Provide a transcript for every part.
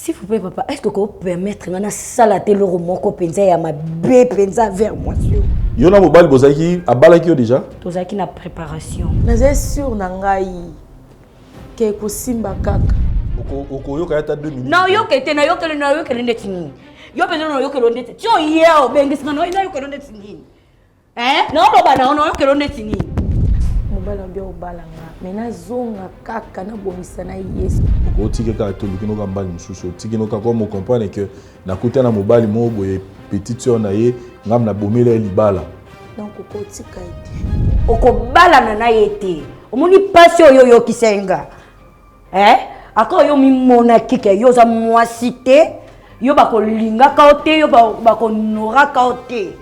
S'il vous plaît, papa, est-ce que vous pouvez permettre de salater le roman qu'on pense à ma bébé pensa vers moi? Yo na mobile bozaki abalaki yo déjà. Tozaki na préparation. Mais c'est sûr nangai que ko simba kaka. Oko yo kaya ta 2 minutes. Non, yo kete na yo kele ndeti nini. Yo penza na yo kele ndeti. Tio yeo bengisi na yo kele ndeti nini. Non baba na yo kele ndeti nini. Mobile mbia obalanga. Mais na zonga kaka na bomisa na Yesu. Oko tike ka toliki no kambali mususu. Tike no ka ko mo comprendre que na kuta na mobile mo boye petite sœur na ye ngam na bomela libala. Donc oko tika ite. Oko bala na yete. Omoni pasi yo kisenga. Ako yo mi mona kike yo za mwasite yo bako linga kaote yo bako nora kaote.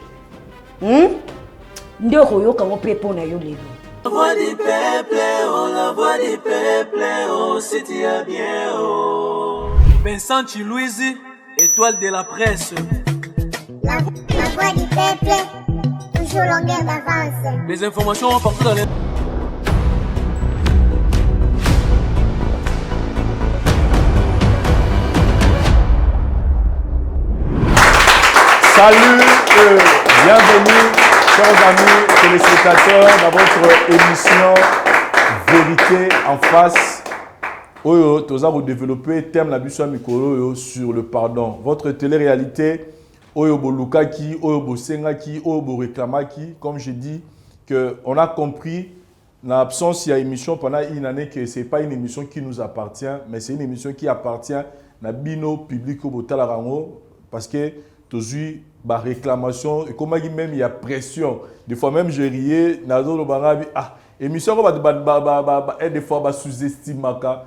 Ndeko yo ka mo pepo na yo lelo. La voix du peuple, oh la voix du peuple, oh c'est bien, oh. Vincent Chilouizi, étoile de la presse. La voix du peuple, toujours longueur d'avance. Les informations partout dans les... Salut et bienvenue, chers amis téléspectateurs, dans votre émission Vérité en face. Oyo, tous avons développé thème la biso mikolo sur le pardon. Votre télé-réalité, Oyo Bolukaki, Oyo Bosengaki, Oyo Boreklamaki, comme je dis, que on a compris, dans l'absence, il y a une émission pendant une année que ce n'est pas une émission qui nous appartient, mais c'est une émission qui appartient à Bino Public au Botalarango, parce que toujours la réclamation et comme même il y a pression des fois même je riais nazo lo barabi émission ba des fois ba sous-estime maka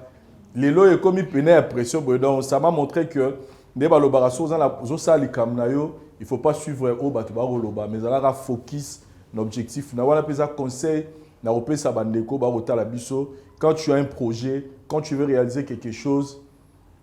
les lois et comme il prenait la pression donc ça m'a montré que des ba lo baraso za la zo sali kamna yo il faut pas suivre au batu ba loba mais ala focus l'objectif na wala pesa conseil na opesa bandeko ba rota la biso quand tu as un projet quand tu veux réaliser quelque chose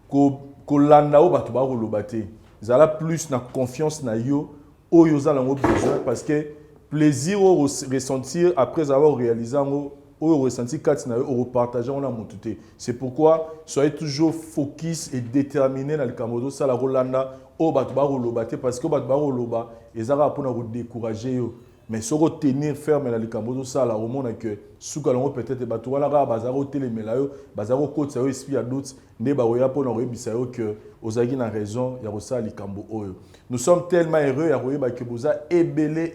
ko landa o batu ba loba te. Ils ont plus de confiance na yo, au yo ont besoin parce que plaisir au ressentir après avoir réalisé au ressenti quatre na yo au partager on a monté. C'est pourquoi soyez toujours focus et déterminé dans le camodo ça la rolanda au batba rolobate parce que batba roloba ils ont pour nous décourager yo. Mais si on tenir ferme dans le camodo ça la romona que soukalongo peut-être batu wala ga bazaro telemelayo bazaro côté ça esprit à d'autres ne ba oya pour nous rebisayo que ozagi na raison ya rosa likambo oyo. Nous sommes tellement heureux ya royeba que boza ebele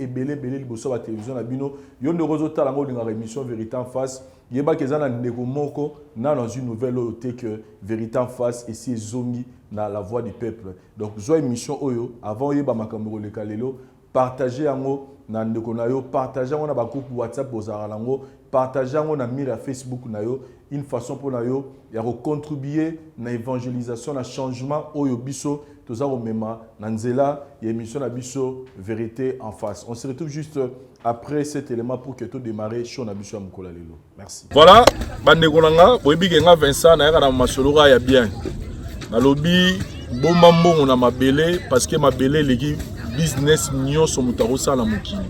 liboso ba télévision na bino yo ne rozo tala ngo linga émission Vérité en face yeba kezana ndeko moko na dans une nouvelle oyote que Vérité en face ici zongi na la voix du peuple. Donc zo émission oyo avant yeba makambo le kalelo partager yango na ndeko na yo partager yango na ba groupe WhatsApp bozara lango partager yango na mira Facebook na yo une façon pour na yo ya contribuer na évangélisation na changement oyo biso toza romema na nzela ya émission na biso Vérité en face. On se retrouve juste après cet élément pour que tout démarrer show na biso mukola lelo. Merci. Voilà, bandeko nanga boyebi kenga Vincent na yaka na masolo ya bien. Na lobby bomba mbongo na mabele parce que mabele legi business nyonso mutarosa na mokili.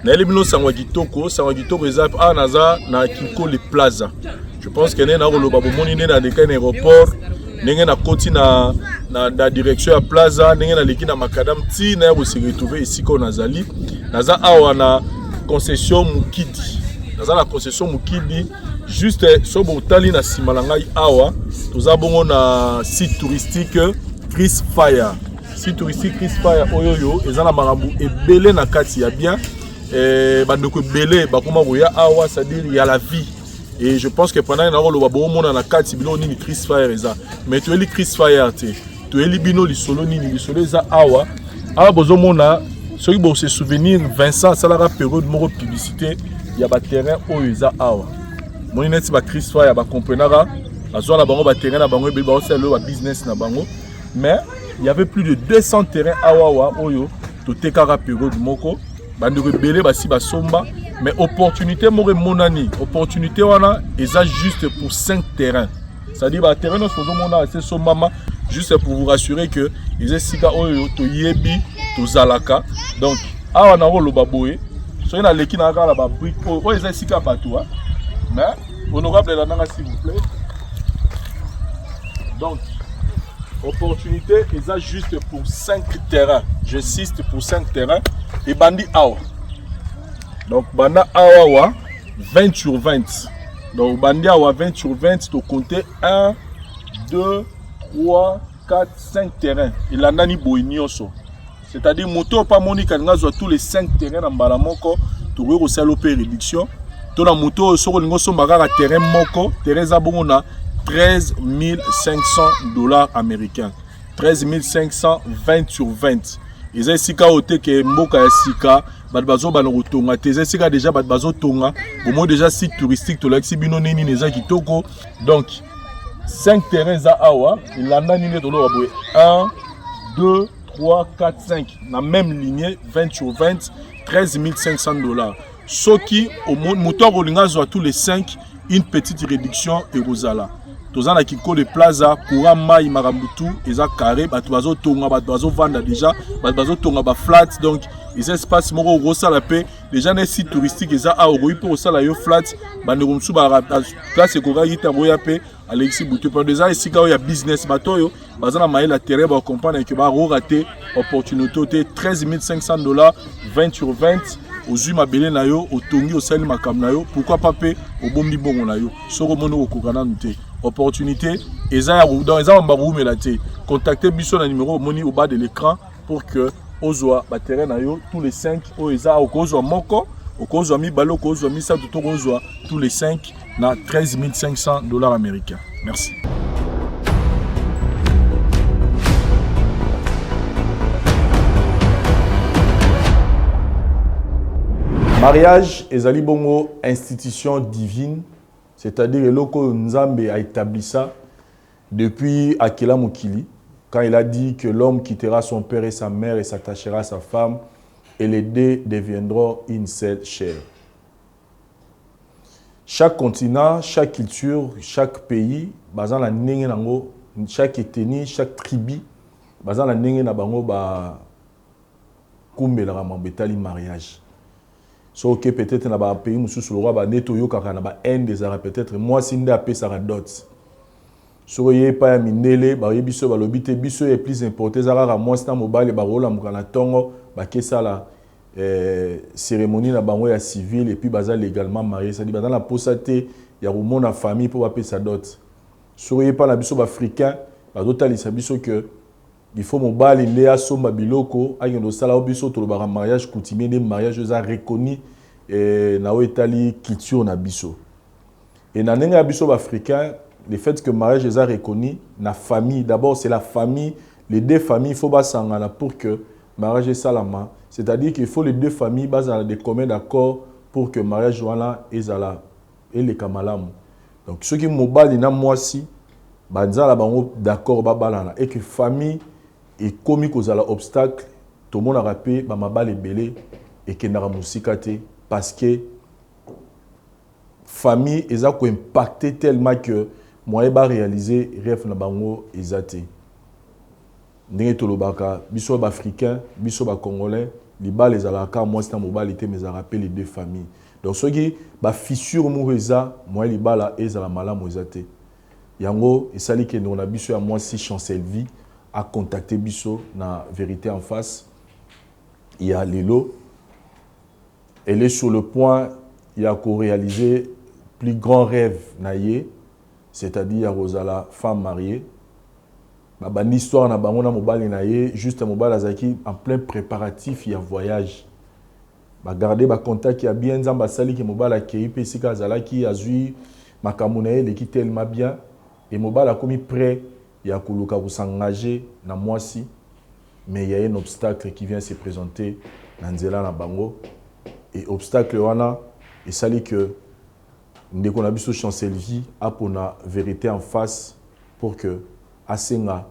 Na elibino sangwa kitoko eza naza na Kiko le Plaza. Je pense que na roloba bomoni ne na deka na aéroport, ndenge na koti na direction ya Plaza, ndenge na leki na makadam ti na bo se retrouver ici ko nazali. Naza awa na concession Mukidi. Naza na concession Mukidi juste so botali na simalangai awa, toza bongo na site touristique Chris Fire. Site touristique Chris Fire oyoyo ezana marambu ebele na kati ya bien bandeko ebele bakoma boya awa c'est-à-dire il y a la vie et je pense que pendant na lo babo mona na kati bilo nini Chris Fire eza mais tu eli Chris Fire te tu eli bino lisolo nini lisolo eza awa bozo mona soki bo se souvenir Vincent salara période moko publicité ya ba terrain oyo eza awa moni neti ba Chris Fire ba comprenara azwa na bango ba terrain na bango ebele ba oselo ba business na bango mais il y avait plus de 200 terrains awawa oyo to tekara période moko bandeko belé basi basomba mais opportunité moko monani opportunité wana eza juste pour 5 terrains c'est-à-dire ba terrain no sozo mona c'est sombama juste pour vous rassurer que ils esika oyo to yebi to zalaka donc awa na rolo baboye so na leki na kala ba brick oyo eza esika bato mais honorable la nanga s'il vous plaît donc opportunité, ils ont juste pour 5 terrains. J'insiste pour 5 terrains. Et Bandi Awa. Donc, Banda Awa, 20 sur 20. Donc, Bandi Awa, 20 sur 20, tu comptes 1, 2, 3, 4, 5 terrains. Il en a ni boignoso. C'est-à-dire, moto pas monique, tous les 5 terrains dans Balamoko, tu veux aussi l'opérer réduction. Tu as moto sur le terrain moko, terrain zabona. 13 500 $ américains. 13 500, 20 sur 20. Ils ont sika ote ke mboka ya sika, badbazo banotonga. Ils ont sika déjà badbazo tonga. Au moins déjà site touristique, to l'axi bino nini neza kitoko. Donc 5 terrains za awa, il en a nini de l'eau 1, 2, 3, 4, 5. La même lignée, 20 sur 20, 13 500 $. Ce qui, au monde, moteur Rolinga a tous les 5 une petite réduction et Rosala. Tozan la Kiko de Plaza, Koura Mai Marambutu, ils ont carré, Batbazo Tonga, Batbazo Vanda déjà, Batbazo Tonga flat, donc les espaces moro rosa la paix, déjà les sites touristiques, ils ont à Oroi pour ça la yo flat, Banderumsu, place et Kora Yita Boyape, Alexis Boutou, pendant des années, ici il y a business batoyo, Bazana Maï la terre, va comprendre que va rater opportunité, 13 500 $, 20 sur 20. Aux humains belé na yo, au tongi au sel makam na yo, pourquoi pas payer au bon bon na yo, soro mono au kokana nute. Opportunité, et ça dans les ambarou melate. Contactez Bisso na numéro moni au bas de l'écran pour que ozoa batterie na yo tous les 5 au eza au kozo moko, au kozo mi balo kozo mi sa tout ozoa tous les 5 na 13 500 $ américains. Merci. Mariage ezali bongo institution divine, c'est-à-dire que loko Nzambe a établi ça depuis Akela Mokili, quand il a dit que l'homme quittera son père et sa mère et s'attachera à sa femme, et les deux deviendront une seule chair. Chaque continent, chaque culture, chaque pays, bazan la ndenge nango, chaque ethnie, chaque tribu, bazan la ndenge na bango ba kumbela mambetali mariage. Sauf que peut-être dans un pays où le roi va nettoyer des arabes peut-être moi si n'a pas ça dot. Sur y pas minele ba yebiso ba lobité biso est plus important zara moi c'est mobile ba rola mukana tongo ba kesa la cérémonie na bango ya civil et puis baza légalement marié ça dit dans la posate ya rumon na famille pour ba pesa dot. Sur y pas na biso ba africain ba totalisa biso que il faut mon bal il est à son babiloko aïe no sala obiso to le mariage coutumier des mariages za reconnu et na Italie culture na biso et na nenga biso africain le fait que mariage est reconnu na famille d'abord c'est la famille les deux familles il faut pas sangana pour que mariage salama c'est-à-dire qu'il faut les deux familles basent des communs d'accord pour que mariage voilà ezala et les kamalamu donc ceux qui mobile na moi si banza bango d'accord babalana et que famille et comme il y a un obstacle, tout le monde a rappelé que mabal est belé et que n'a musikate parce que famille est impacté tellement que moi ba réaliser rêve na bango ezate. Ndenge to lobaka biso ba africain, biso ba congolais, li ba les alaka moi c'est mobile était mais a rappelé les deux familles. Donc ceux qui ba fissure moureza, moi li ba la ezala malamu ezate. Yango et sali que nous on a biso à moi si chancel vie à contacter Bisso na vérité en face. Il y a Lilo. Elle est sur le point, il y a qu'à réaliser plus grand rêve naïe, c'est-à-dire Rosala, femme mariée. Une histoire na bangona mobile naïe, juste un mobile azaki en plein préparatif, il y a voyage. Garder ba contact, il y a bien zamba sali qui mobile a kéi pesika zalaki azui makamunae le qui tellement bien et mobile a commis prêt. Il y a Kuluka pour s'engager dans moi-ci, mais il y a un obstacle qui vient se présenter dans Nzela na Bango. Et obstacle wana, et ça dit que nous avons besoin de chancellerie à pour la vérité en face pour que Asenga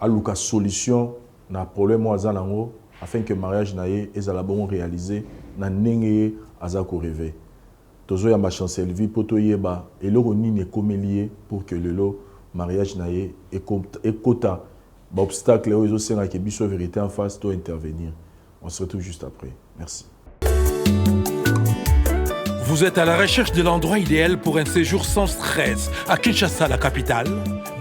a une solution na problème oazanango afin que le mariage naie et la bon réalisé na nenge azako rêver. Tozo ya ma chancellerie pour to yeba et le roni ne comme lié pour que le lot mariage naie et quota obstacle aux océans qui biso vérité en face doit intervenir. On se retrouve juste après. Merci. Vous êtes à la recherche de l'endroit idéal pour un séjour sans stress à Kinshasa, la capitale?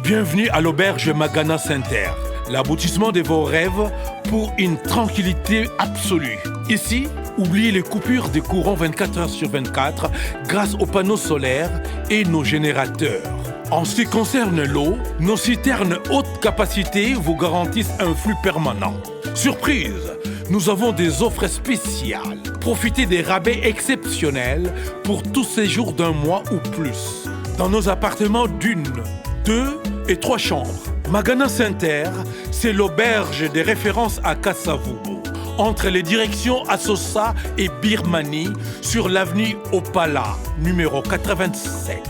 Bienvenue à l'auberge Magana Center, l'aboutissement de vos rêves pour une tranquillité absolue. Ici, oubliez les coupures de courant 24 heures sur 24 grâce aux panneaux solaires et nos générateurs. En ce qui concerne l'eau, nos citernes haute capacité vous garantissent un flux permanent. Surprise! Nous avons des offres spéciales. Profitez des rabais exceptionnels pour tout séjour d'un mois ou plus. Dans nos appartements d'1, 2 et 3 chambres. Magana Center, c'est l'auberge des références à Kasavubu. Entre les directions Assosa et Birmanie, sur l'avenue Opala, numéro 87.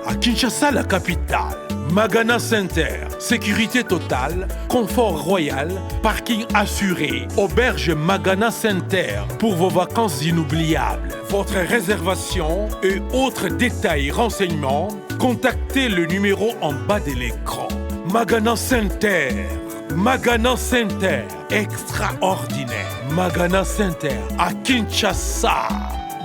À Kinshasa, la capitale. Magana Center, sécurité totale, confort royal, parking assuré, auberge Magana Center pour vos vacances inoubliables. Votre réservation et autres détails renseignements, contactez le numéro en bas de l'écran. Magana Center, Magana Center, extraordinaire. Magana Center à Kinshasa.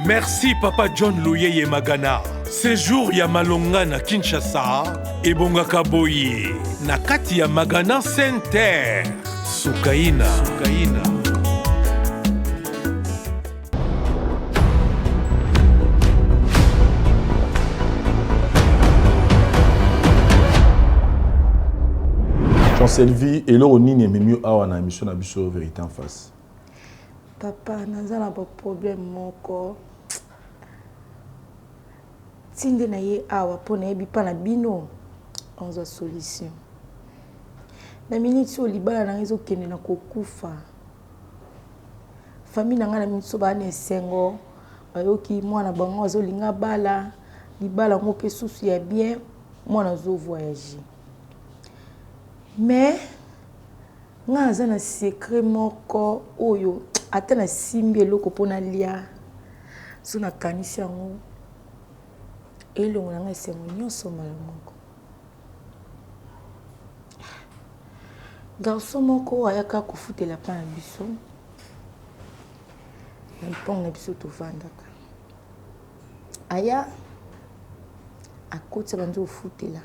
Merci Papa John Louyeye Magana. Séjour ya malonga na Kinshasa, ebongaka boye na kati ya Magana Center. Sukaina. Jean-Sylvie, et l'heure nini est mieux à la émission na biso vérité en face. Papa, naza na ba problème moko. Tinde na ye awa po na yebi pa na bino onza solution. Na minute so libala na ezo kende na kokufa. Famille na nga na minute so ba na esengo bayoki mwana bango azolinga bala libala ngo pe susu ya bien mwana zo voyager. Mais nga za na secret moko oyo ata na simbi eloko pona lia so na kanisi yango elongo na nga esengo nyonso malamu. Garçon moko ayaka kofutela pa na biso na mpong na biso tovandaka aya akoti banzo ofutela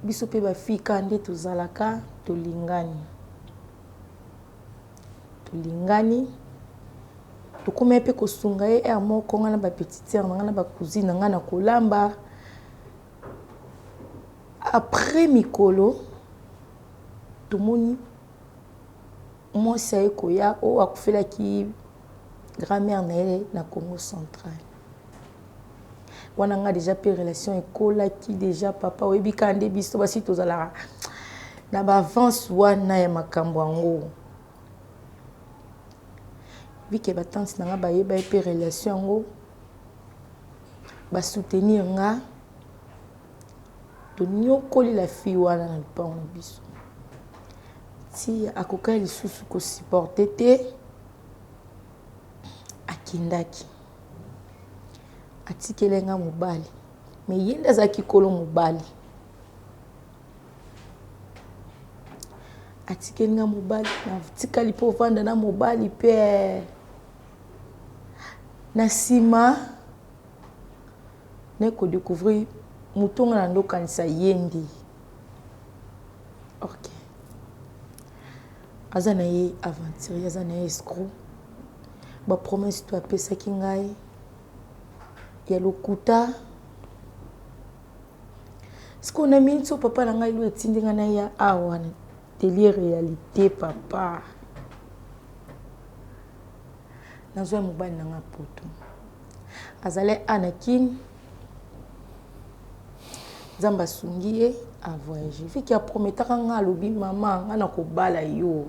biso pe bafika nde tozalaka tolingani tokoma pe kosunga ye er moko nga na ba petite sœur nga na ba cousine nga na kolamba. Après mikolo tomoni mwasi aye koya o akufelaki grand-mère na ye na Congo central. Wana nga déjà pe relation ekolaki déjà papa oyebi kande biso basi tozalaka na ba avance wana ya makambo yango. Vi ke batante na nga bayeba pe relation yango ba soutenir nga to nyokoli la fille wana na lipango na biso. Si akoka lisusu ko supporter te akindaki atikele nga mobali me yenda zaki kolo mobali atikele nga mobali na tikali po vanda na mobali pe na sima ne ko découvrir mutonga na ndokanisa yendi. OK. Azana ye aventurier, azana ye escroc. Ba promesse to apesa kingai. Ya lokuta. Ce qu'on a mis sur papa na ngai lo etindinga na ya awana. Télé réalité papa. Nazo mobali na nga poto. Azale Anakin. Zamba sungiye a voyager. Fi ki a prometaka nga lobi mama nga na ko bala yo.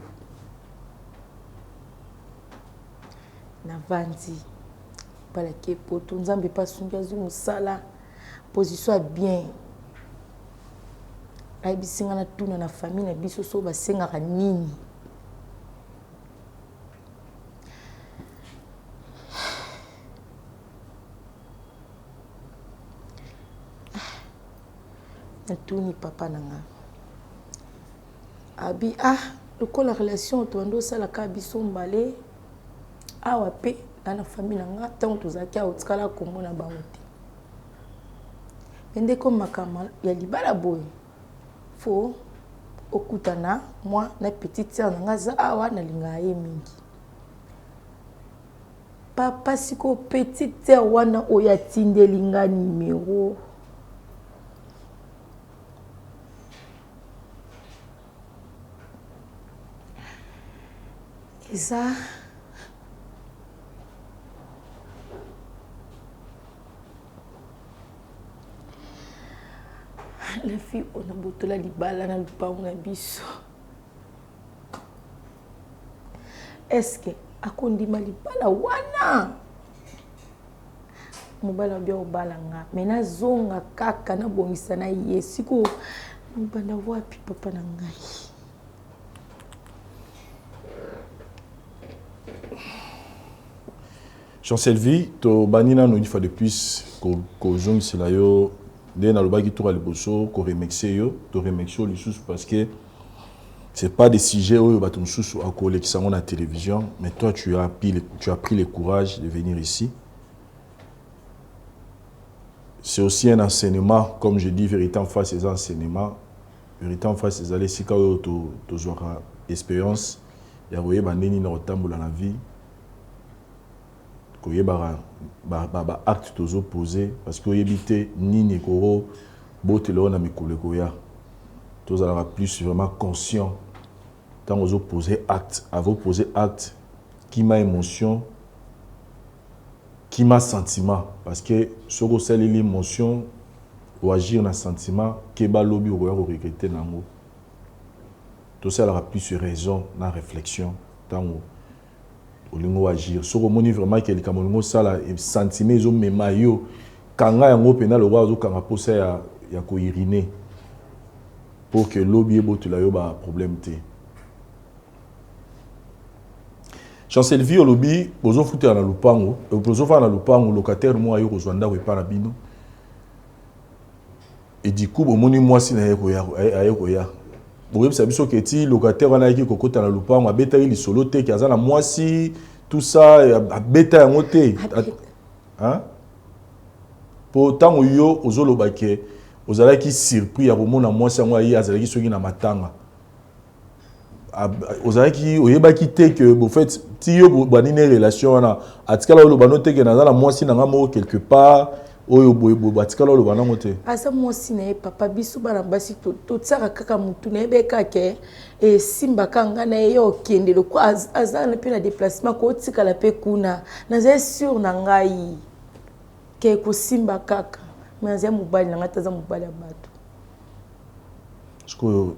Na vandi. Bala ke poto nzambe pa sungia zu musala. Position a bien. Ai bisinga na tuna na famille na biso so basenga ka nini. Natuni papa nanga abi le ko la relation to ndo sala ka biso mbale awa pe na famille nanga tant tozaki otikala komona bango te ende ko makama ya libala boy fo okutana moi na petite sœur nanga za awa na linga ye mingi papa siko petite sœur wana oya tindelinga numéro eza la fille on a botola libala na lupango na biso est-ce que akondima libala wana mobala bia obalanga mena zonga kaka na bongisa na ye siko mbanda wapi papa na ngai Jean-Sylvie, to banina no une fois de plus ko jong sila yo de na loba ki tour aliboso ko remixer yo to remixer les sous parce que c'est pas des sujets où batum sous à coller qui sont à la télévision mais toi tu as pris le courage de venir ici. C'est aussi un enseignement comme je dis vérité en face ces enseignements vérité en face ces allées si ka to zora expérience ya voyer bandeni na otambola na vie. Il y a des actes qui sont posés parce que éviter ni Nikoro, Botelon na Mikolekoya. Tous allons plus vraiment conscient quand vous opposez acte, à vous poser acte qui m'a émotion, qui m'a sentiment parce que ce que c'est l'émotion ou agir dans sentiment qui est lobby ou regretter nango. Tout ça aura plus raison dans la réflexion tant olingo agir soko moni vraiment que likambo lingo sala sentiment ezo mema yo kanga yango pena lo wazo kanga posa ya ko iriner pour que lobby botula yo ba problème te Jean-Sylvie lobby bozo futer na lupango bozo fa na lupango locataire moi yo kozwanda ko epana bino et du coup bomoni moi si na yeko ya Boureb Sabiso Keti, locataire wana qui kokota na lupango abeta li solo te ki azana mwasi tout ça abeta yango te hein pour tant yo ozoloba ke ozala ki surpris ya komona mwasi yango ayi azala ki soki na matanga ozala ki oyeba ki te que bon fait ti yo banine relation wana atikala lo banote ke nazala mwasi nanga mo quelque part oyo boyebo batikala lo bana mote asa mwasi na papa biso bana basi to tsaka kaka mutu na ebeka ke e simba kanga na yo kende lo kwa azana pe na déplacement ko tikala pe kuna na za sur na ngai ke ko simba kaka mais za mobali na ngata za mobali ya bato sko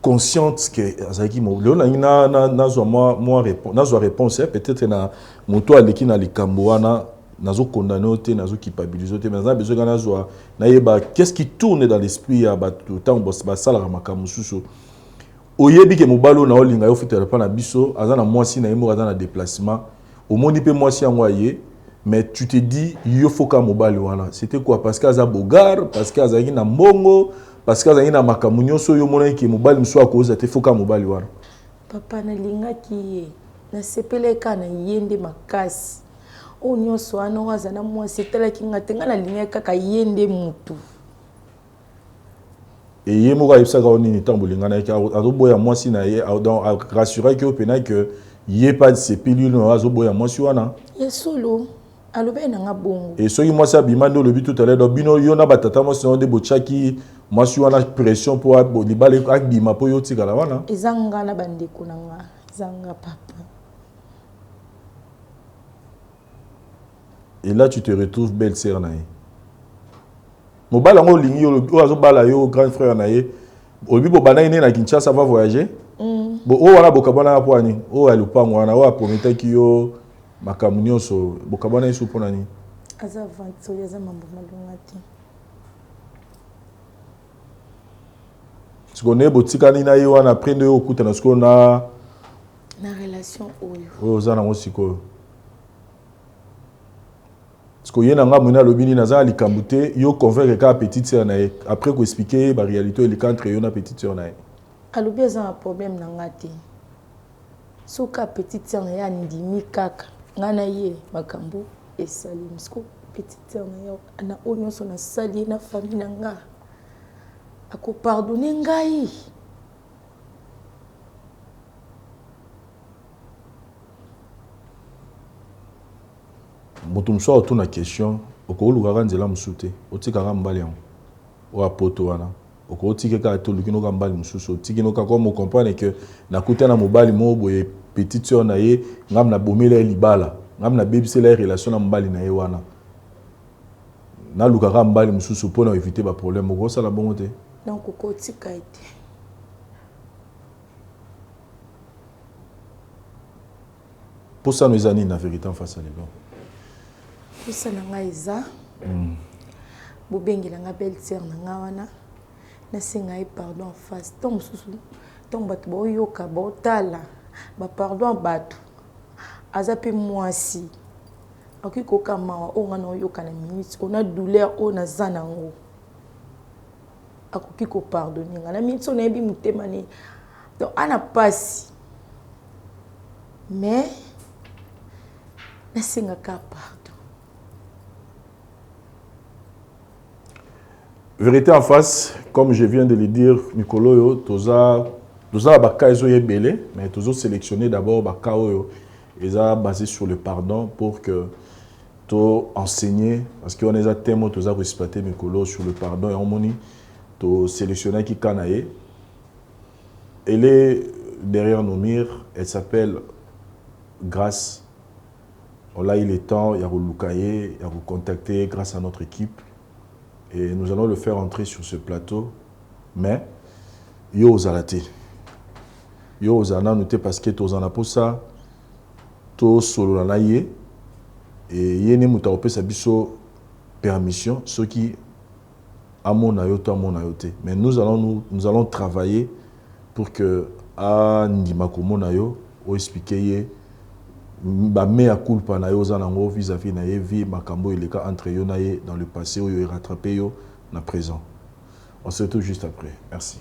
consciente que azaki mo leona na zo moi réponse peut-être na moto aleki na likambo wana nazo condamné te nazo culpabiliser te mais na besoin kana zo na yeba qu'est-ce qui tourne dans l'esprit ya bato tant ba sala makamu susu oyebi ke mobalo na olinga yo fitela pa na biso azana mwasi na yemo azana déplacement au moni pe mwasi yango aye mais tu te dis yo foka mobali wana c'était quoi parce que aza bogar parce que azaki na mbongo parce que azaki na makamu nyonso yo mona ke mobali mso akoza te foka mobali wana papa na linga ki na sepeleka na yende makasi o nyonso wana wazana mwasi telaki ngatenga na linga kaka yende mutu et ye moko ayebisaka o nini ntango bolingana yaki azoboya mwasi na ye rassuraki yo pena ke ye pas sepeli no azoboya mwasi wana ye solo alobe na nga bongo et soki mwasi abima nde olobi tout à l'heure bino yo na batata mwasi nde botiaki mwasi wana pression po libala abima po yo tikala wana ezanga na bandeko na nga ezanga papa. Et là tu te retrouves belle sœur na ye mobala ngo lingi o azobala yo grand frère na ye obi bo bana ine na Kinshasa va voyager bo o wana bokabana po ani o alupango wana o prometaki yo makamu nyonso bokabana yesu pona ni aza vanto ya za mambo malunga te sikone botikani na ye wana prendre yo okuta na siko na relation oyo oza na ngo siko Parce que yena nga mona lobini naza likambu te yo convaincre ka petite sœur na ye après ko expliquer ba réalité le entre yo na petite sœur na ye alobi eza un problème na nga te soka petite sœur ya ndimi kaka ngana ye makambo esali msko petite sœur na onyo so na sali na famille na nga ako pardonner ngai moto mosusu otuna question okolukaka nzela mosusu te otikaka mbali yango oya poto wana okotike kaka te oluki noka mbali mosusu otiki noka comme ocomprendre que nakuta na mobali moko boye petite sœur na ye ngam na bomela ye libala ngam na bebisela ye relation na mobali na ye wana nalukaka mbali mosusu mpo na éviter baproblème okosala bongo te donc okotika ete mposano eza nini na vérité en face à lelo posa na ngai eza bobengela nga belle sœur na nga wana nasenga ye pardon en face ntongo mosusu ntongo bato baoyoka baotala bapardon bato aza mpe mwasi akoki koyoka mawa oyo nga na oyoka na minute ona douleur oyo naza nango akoki kopardonne nga na minute oyo nayebi motema ne donc ana pasi mais nasengaka pardon. Vérité en face, comme je viens de le dire, Mikolo, toza baka ezo yebele, mais tozo sélectionner d'abord baka oyo eza basé sur le pardon pour que to enseigner parce qu'on est à thème toza respecter Mikolo sur le pardon et on moni to sélectionner qui kanaye. Elle est derrière nos murs, elle s'appelle Grâce. On a eu le temps, il y a Lukaye, il y a contacter grâce à notre équipe. Et nous allons le faire entrer sur ce plateau. Mais, yo ozalate. Yo ozana noté parce que to ozana pour ça, to solo na ye. Et yene muta opé sa biso permission, ce qui amona yo to amona yo te. Mais nous allons travailler pour que a ndima komona yo o expliquer ye ba mea culpa na yo zanango vis-à-vis na ye vie makambo eleka entre yo na ye dans le passé ou yo rattraper yo na présent. On se retrouve juste après. Merci.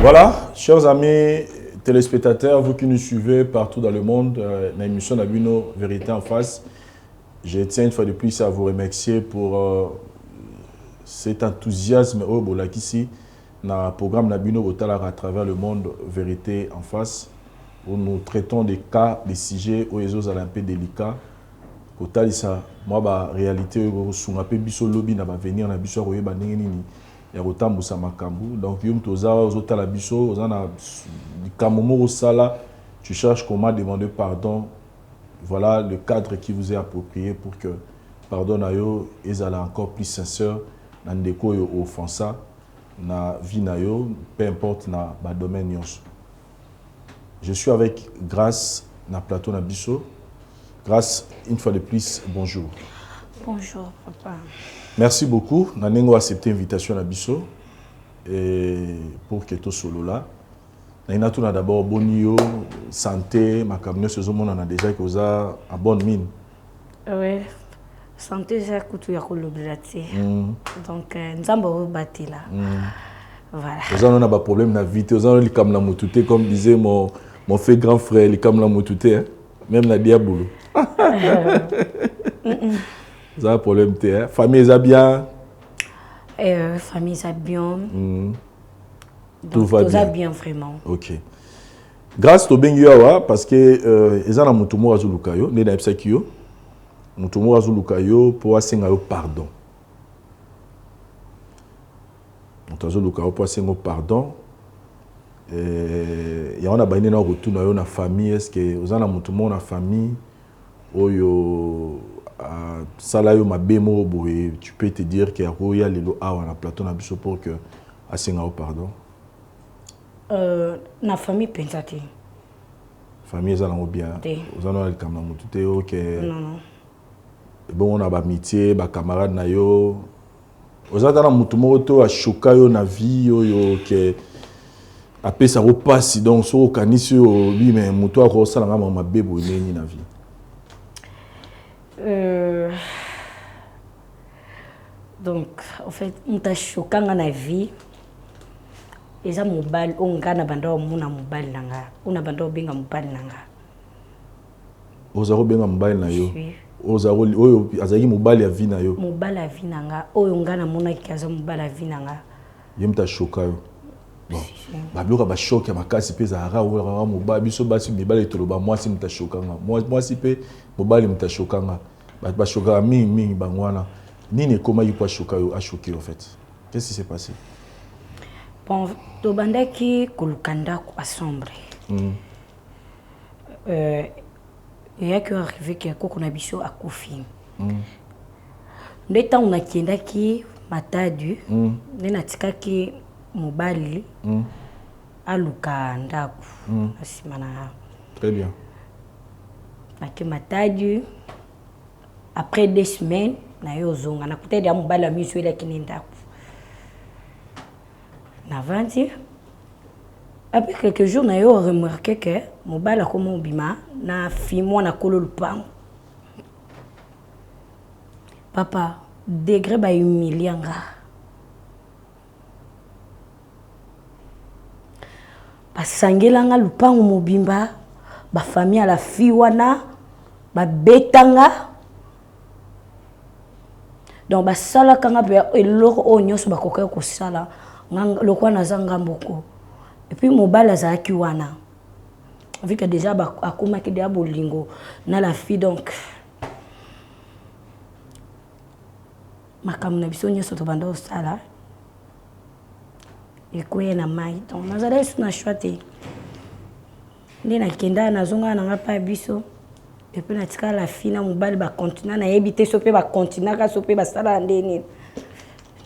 Voilà, chers amis téléspectateurs, vous qui nous suivez partout dans le monde, dans l'émission Nabino Vérité en face, je tiens une fois de plus à vous remercier pour cet enthousiasme ici dans le programme Nabino Botala à travers le monde Vérité en face, où nous traitons des cas, des sujets où les autres sont un peu délicats. Kotalisa, moi, la réalité, c'est un peu biso lobby na venir na biso roye ba nini ya kotambusa makambu. Donc yum toza ozota la biso, ozana kamomo sala, tu cherches comment demander pardon. Voilà le cadre qui vous est approprié pour que pardon na yo ezala encore plus sincère dans ndeko yo offensa na vie na yo, peu importe na ba domaine nyonso. Je suis avec Grâce na plateau na biso. Grâce, une fois de plus, bonjour. Bonjour, papa. Merci beaucoup. Nanengo a accepté l'invitation à Bisso et pour que tu solo là. Naina tout d'abord bonio, santé, ma cabinet ce moment on a déjà causé à bonne mine. Oui. Santé j'ai coutu ya koloblati. Donc nzambo bati là. Voilà. Vous en avez pas problème na vie, vous en avez comme la motute comme disait mon fait grand frère, il comme la motute hein. Même na diabolo. Vous avez un problème, hein? Famille est bien? Famille est bien. Tout va bien. Bien vraiment. Ok. Grâce au Benguawa, parce que ils ont un mutumo azulukayo, né na epsakio, mutumo azulukayo pour asenga pardon. Mutumo azulukayo pour asenga pardon. Il y a un abandonné dans retour dans la famille. Est-ce que vous avez un monde na famille oyo salayo mabemo boy tu peux te dire que roya lelo awa na plateau na biso pour que asenga au pardon na famille pensati famille za na bien vous en avez comme na mutu OK non bon on a ba amitié ba camarade na yo vous avez na mutu moto a choka yo na vie oyo que après ça repasse donc so kanisi lui mais mutu a ko sala ngama mabebo neni na vie Donc, en fait, on t'a choqué dans la vie. Et ça, mobile, on gagne bando mona mobile nanga. On a bando benga mobile nanga. Ozaro benga mobile na yo. Ozaro oyo azaki mobile ya vie na yo. Mobile ya vie nanga. Oyo ngana mona kikaza mobile ya vie nanga. Yemta choka yo. Bon. Ba bloka ba choc ya makasi pe za ra o mobile biso basi mibale toloba moi si mta chokanga. Moi si pe mobile mta chokanga. Ba choka mingi bangwana. Nini comment il peut choquer a choqué en fait. Qu'est-ce qui s'est passé? Bon, to bandaki kulukanda kwa sombre. Il y a que arrivé que koko na biso akufi. Ndeta on a kiendaki matadu, ndena tikaki mobali aluka ndaku asimana. Très bien. Naki matadu après 2 semaines na yo zonga na kutedi ya mobali ya miso ile kinenda. Na vandi. Après quelques jours na yo remarqué que mobali comme obima na fi moi na kolo lupango. Papa degré ba humilianga. Basangelanga lupango mobimba ba famille à la fi wana ba betanga. Donc ba sala kanga be eloko onyoso bakoka ko sala lokwa nazanga mboko. Et puis mobile azaki wana. Vu que déjà akoma ki dia bolingo na la fille donc makamna biso nyoso to banda sala. Et quoi na mai donc nazala suna choité. Ndina kenda nazonga na ngapa biso. Et puis natika la fille na mobile ba continuer na ebité sopé ba continuer ka sopé ba sala ndeni.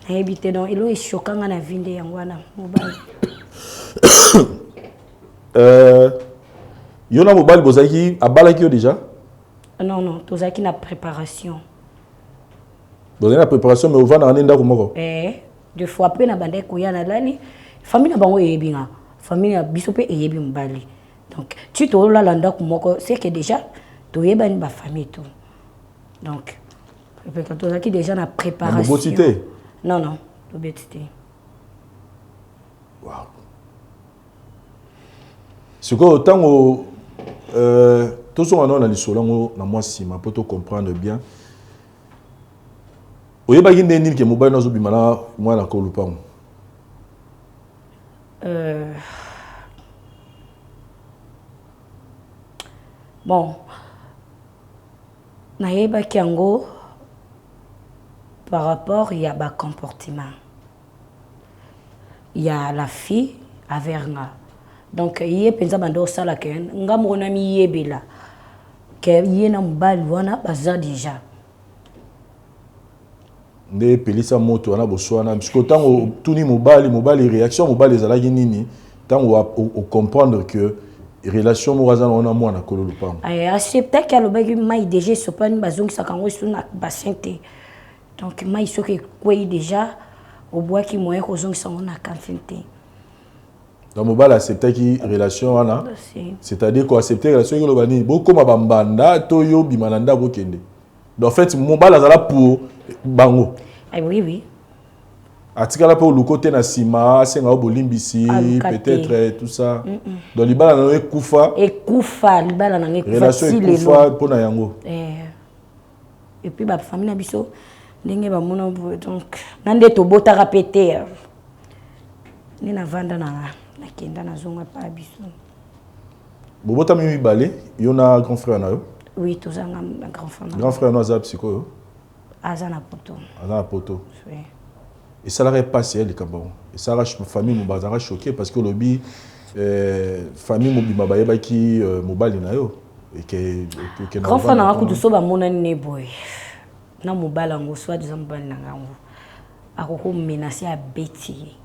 Na ebité donc ilo est choquant na vinde yangwana mobile. Yona mobile bozaki abalaki yo déjà? Non, tozaki na préparation. Bozaki na préparation mais ovana nenda komoko. 2 fois après na bande ko yana lali famille na bango yebinga. Famille na biso pe eyebi mobali. Donc tu to la landa komoko c'est que déjà to yebani ba famille tout. Donc peut-être tozaki déjà na préparation. Botité? Non, botité. Wow. Ce que autant tout ce qu'on a dans l'isolo na moi si ma poto comprendre bien. Oyeba ki ndeni ke mobile nazo bimana moi na ko lupango. Bon. Naïba Kiango par rapport il y a bas comportement. Il y a la fille avec nga. Donc il y a pensa bando sala ken nga mona mi yebela. Que y na mbali wana baza déjà. Nde pelisa moto wana boswana parce que tant tuni mobali réaction mobali ezalaki nini tant on comprendre que relation moraza on a mwana kolo lupango. Accepter que le bagi mai déjà sopani bazong sakango suna basente. Donc mai soke quoi déjà au bois qui moyen ko zong sango na kanfinte. Donc mobali accepter qui relation wana c'est-à-dire quoi accepter relation que le bani beaucoup ma bambanda toyo bimananda bokende. Donc en fait mobali azala pour bango. Oui. Atikala pour le côté na sima senga bolimbisi peut-être tout ça. Donc libala na ekufa libala na ekufa relation ekufa pona yango. Et puis ba famille na biso ndenge ba mona donc nande to bota répéter. Ni na vanda na kenda na zonga pa biso. Bobota mi balé yona grand frère na yo? Oui, tout ça na grand frère. Grand frère no za psycho yo? Azana poto. Oui. Et ça l'aurait passé les Cameroun. Et ça la famille mo bazara choqué parce que lobby famille mo bima bayeba ki mobile na yo et que grand frère na ko so ba mona ne boy. Na mobile ngo soit des mobile na ngo. Akoko menacer à bêtiser.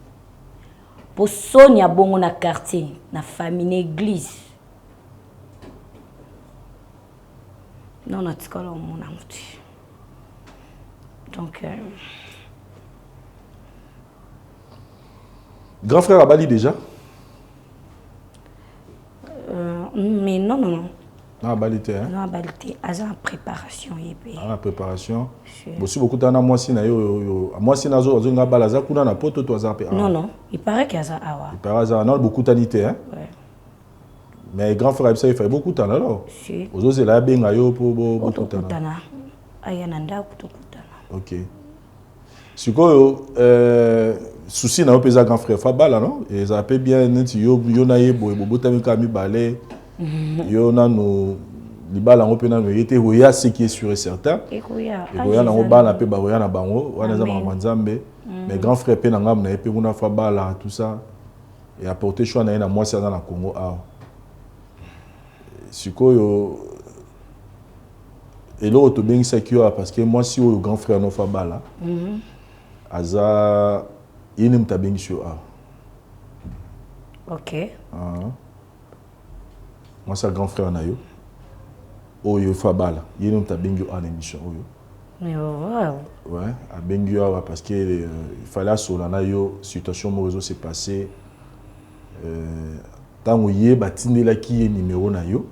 Pour Sonia bongo na quartier, na famille na église. Non na tikala mon amuti. Donc grand frère Abali déjà? Mais non. Non, balité, hein? Non, balité. Aza en préparation, yébé. En préparation. Aussi beaucoup d'années, moi, si moi, si nazo, on a balaza, kuna na poto, toi, ça. Non, non. Il paraît qu'il y a ça, awa. Il paraît ça, non, beaucoup d'années, hein? Ouais. Mais grand frère, il fait beaucoup de temps, alors. Si. Aux autres, il a bien gaillé pour beaucoup de temps. Ayananda, kutokutana. Ok. Sikoyo, souci na opeza grand frère Fabala, non? Et ça peut bien, yo na yebo, bobo tami kami balé. Yo na no libala ngope na no yete hoya ce qui est sûr et certain. Et hoya na ngobala pe ba hoya na bango, wana za manzambe. Mais grand frère pe na ngam na epe kuna Fabala tout ça. Et apporter choix na moi c'est dans la Congo ah. Sikoyo et l'autre bien secure parce que moi si au grand frère no Fabala. Aza yini mtabengi sur ah. OK. Moi c'est grand frère na yo. Oyo Fabala, yini mtabengi en émission oyo. Mais wow. Ouais, à bengi parce que il fallait solana yo situation mo réseau s'est passé tango yé batinde la ki numéro na yo.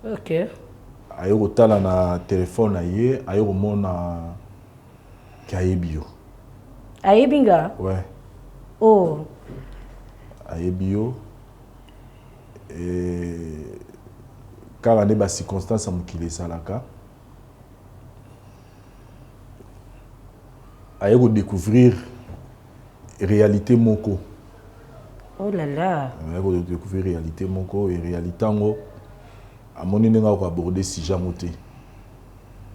OK. Ayo kotala na téléphone na ye, ayo komona Kaebio. Aebinga? Ouais. Oh. Aebio. Et car on est dans circonstances à mukile salaka. Ayo découvrir réalité moko. Oh là là. Ayo découvrir réalité moko et réalité ngo à mon nina ko aborder si jamoté.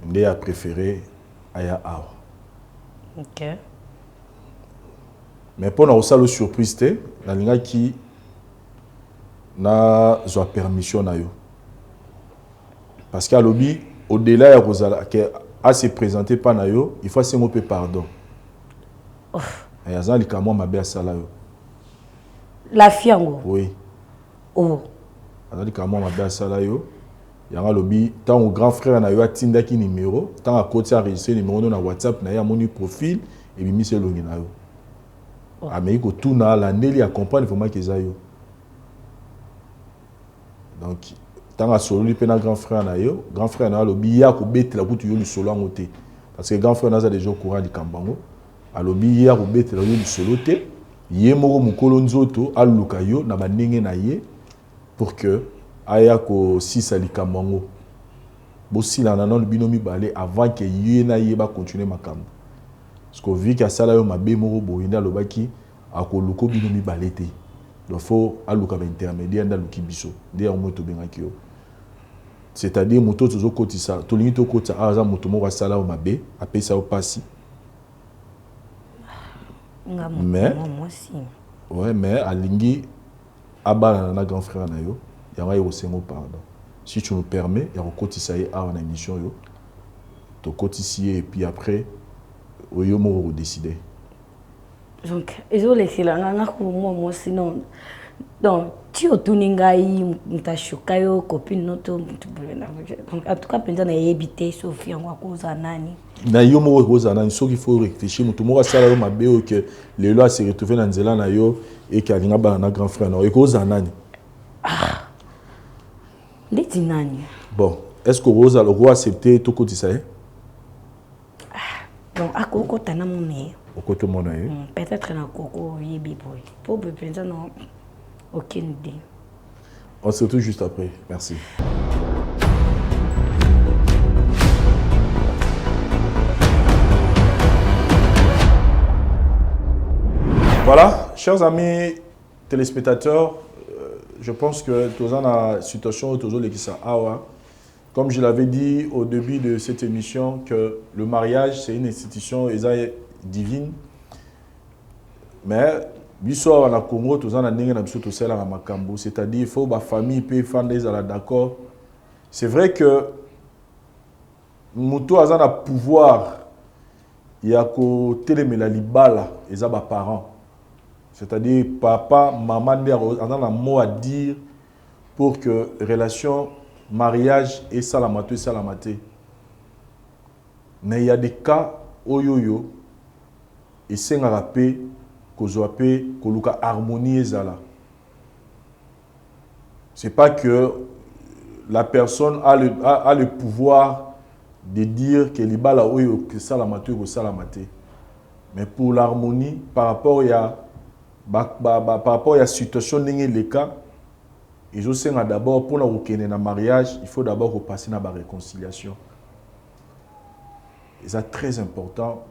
Ndé a préféré aya awa. OK. Mais pour nous ça le surprise té na linga qui na zo permission na yo. Parce qu'à lobby au-delà ya Rosala que a se présenter pas na yo, il faut se moper pardon. Oh. Et azan li kamo mabe asala yo. La fiango. Oui. Oh. Azan li kamo mabe asala yo. Yanga lobby tant au grand frère na yo atinda ki numéro, tant à côté enregistrer numéro na WhatsApp na ya moni profil et bimi se longi na yo. Oh. Amérique tout na la neli a comprendre vraiment que ça yo. Donc tant à solo li pena grand frère na yo na lobby ya ko bete la kutu yo li solo ngote parce que grand frère na za déjà au courant di kambango a lobby ya ko bete la yo li solo te ye moko mukolo nzoto aluka yo na banenge na ye pour que aya ko sisa li kambango bo sila na non binomi balé avant que ye na ye ba continuer makambo parce que vu que sala yo mabe moko boyinda lobaki akoluko binomi balé te donc faut aluka ba intermédiaire ndaluki biso nde ya moto bengaki yo. C'est-à-dire moto tozo kotisa to lingi to kotisa aza moto moko asala o mabe apesa o pasi. Mais moi aussi. Ouais, mais alingi abala na grand frère na yo yanga yo sengo pardon. Si tu nous permets, ya kotisa ye a na émission yo. To kotisi et puis après oyo mo décider. Donc, ils ont laissé là moi sinon donc tu otuningai mtashuka yo copine noto donc en tout cas penza na yebité Sophie ngwa koza nani na yo mo koza nani so qu'il faut réfléchir mutu mo sala yo mabe o que le loi se retrouver na nzela na yo et kalinga ba na grand frère na yo koza nani nditi nani bon est-ce que Rosa le roi accepter to kotisa ye donc akoko tana mone okoto mona ye peut-être na koko yebi boy pour penza non aucune idée. On se retrouve juste après. Merci. Voilà, chers amis téléspectateurs, je pense que tous dans la situation toujours les awa. Comme je l'avais dit au début de cette émission, que le mariage c'est une institution divine, mais biso na Congo tous en ndenge na biso to sala na makambo, c'est-à-dire il faut ba famille peut faire des ala d'accord. C'est vrai que muto azana pouvoir ya ko telemela libala eza ba parents. C'est-à-dire papa, maman a un mot à dire pour que relation mariage et salamate salamate. Mais il y a des cas oyoyo et c'est un rappel que koluka harmonie ezala. C'est pas que la personne a le pouvoir de dire que les balles que ça la maté ou ça la maté. Mais pour l'harmonie, par rapport à la situation les cas, et je sais d'abord pour le mariage, il faut d'abord repasser dans la réconciliation. Et c'est très important.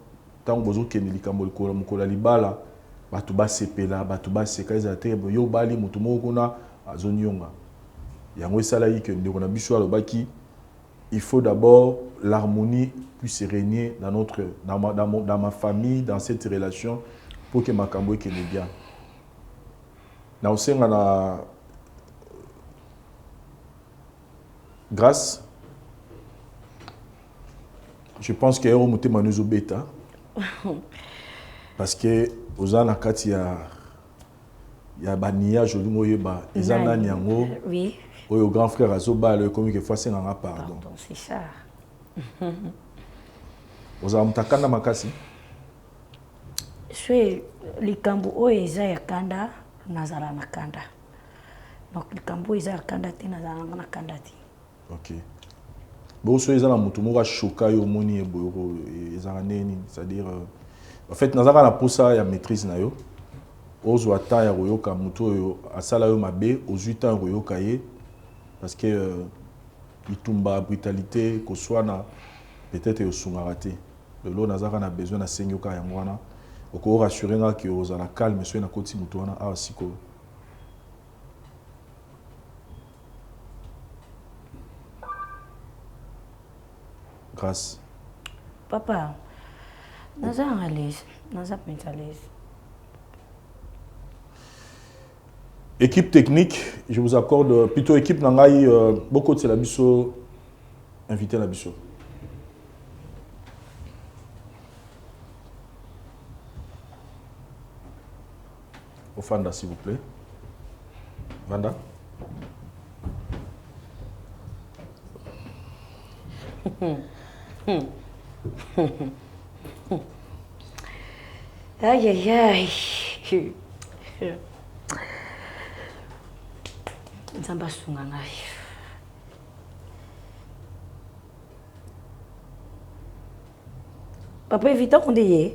Tant que vous avez des libala, batuba sepela, batuba sekaisa tebo, yo bali mutumo kuna azonyonga. Yango esala que ndeko na biso alobaki, il faut d'abord l'harmonie puisse régner dans ma famille, dans cette relation, pour que ma kambo ait bien. Na osenga na grâce, je pense que Ero Mouté Manuzo Beta. Parce que aux anakati ya bania jolingo yeba ezana nyango. Oui. Au grand frère Azoba le comme que fois c'est un pardon. C'est ça. Aux amtakana makasi. Je likambo oeza ya kanda nazala na kanda. Donc likambo oeza ya kanda te nazala na kanda ti. OK. Bon so ezana mutu moko choka yo moni e boyoko ezana neni, c'est-à-dire en fait nazaka na posa ya maîtrise na yo. Ozo ata ya royoka mutu yo asala yo mabe ozuita royoka ye parce que itumba brutalité ko soit na peut-être yo sungarate. Le lo nazaka na besoin na senyoka yango wana. Oko rassurer nga que ozala calme so na koti mutu wana a siko. Grâce. Papa, naza à l'aise, naza à l'aise. Équipe technique, je vous accorde plutôt équipe nangai beaucoup de la biso invité la biso. Au Fanda s'il vous plaît. Vanda. Aïe aïe aïe. Nzamba sunga ngai. Papa évite qu'on dit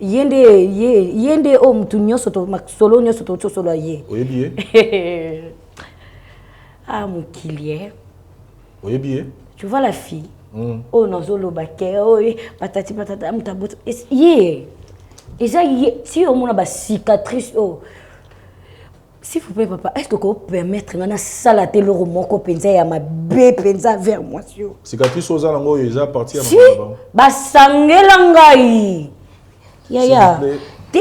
yende o mtu nyoso to solo nyoso to solo ye. Oyebi. Ah mon kilier. Oyebi. Tu vois la fille. Oh nozolo bake oh patati patata mutaboto. Ye. Eza si on a ba cicatrice oh. S'il vous plaît papa, est-ce que vous pouvez permettre ngana sala te loro moko penza ya mabe penza vers moi sur. Cicatrice oza nango eza parti ya si, mababa. Ba sangela ngai. Ya. Ti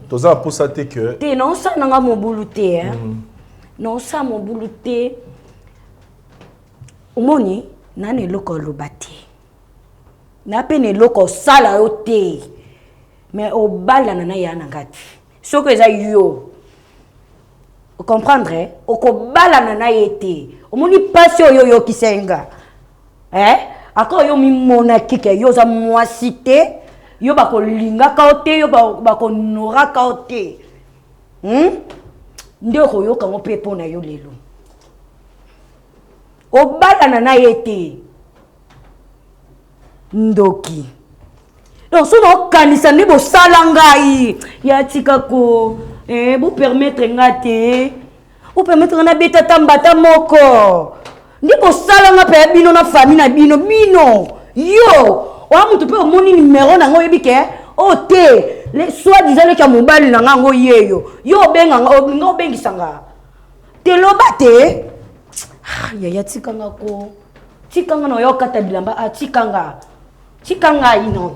toza pour ça te que ti non sa nanga mobulu te hein. Non sa mobulu te. Omoni nane loko lobati. Na pene loko sala yo te. Mais au bala nana ya nangati. Ce que ça yo. Vous comprendrez? Au bala nana yete. Omoni passion yo yo kisenga. Ako yo mi monaki yo za mwasite. Yo bako linga kaote yo bako nora kaote. Ndeko yo kango pepo na yo lelo. Obala nana yete. Ndoki. Donc si on kanisa ni bo salangai ya tikako vous permettre ngate vous permettre na beta tambata moko ni bo salanga pe bino na famille na bino yo wa mutu pe omoni numéro na ngo yebike o te les soi-disant le kamobali na ngo yeyo yo benga ngo bengisanga te lobate ya tikanga ko tikanga no yo kata bilamba tikanga ino.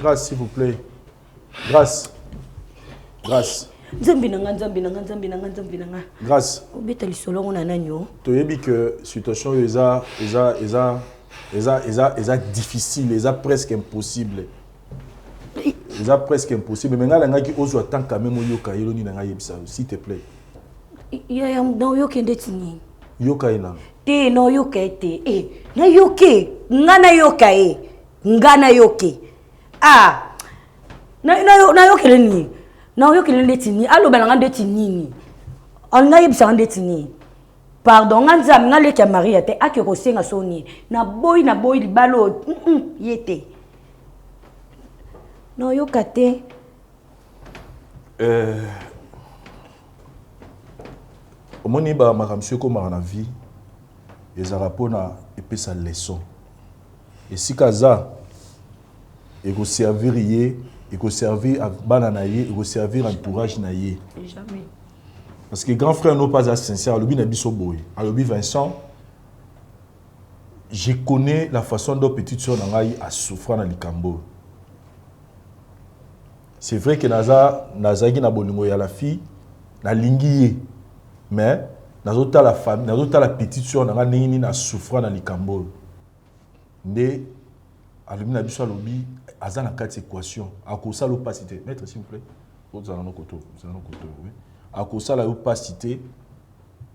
Grâce s'il vous plaît. Grâce. Nzambi nanga. Grâce. Obeta lisolo ngona nanyo. Tu as dit que situation est difficile, est presque impossible. C'est presque impossible. Mais nga ki ozo attend quand même yoka yelo ni nga yebisa s'il te plaît. Ya no yoke ndetini. Yoka ina. Te no yoke te. Na yoke. Ngana yoka ngana yoke. Na yoke ni. Non, yo kele ndetini. Allo balanga ndetini. On a yebisa ndetini. Pardon, nganza ngale kya Maria te ake ko senga soni. Na boy libalo. Yete. Non, yo kate. Omoni ba makamsio ko na vie. Ezara pona epesa leçon. Et si kaza et ko servir yé, et ko servir à banana yé, et ko servir entourage na yé. Jamais. Parce que grand frère n'est pas sincère, Alobi Nabiso Boy. Alobi Vincent, je connais la façon dont petite soeur Nangaï a souffert dans le Cambo. C'est vrai que Naza qui n'a bolingo ya la fille, na lingiye, mais Nazota la famille, Nazota la petite soeur Nangaï n'a souffert dans le Cambo. Mais Alobi Nabiso Alobi, Aza na quatre équations. À cause de l'opacité. Maître, s'il vous plaît. Vous allez nous côté, oui. À cause de l'opacité,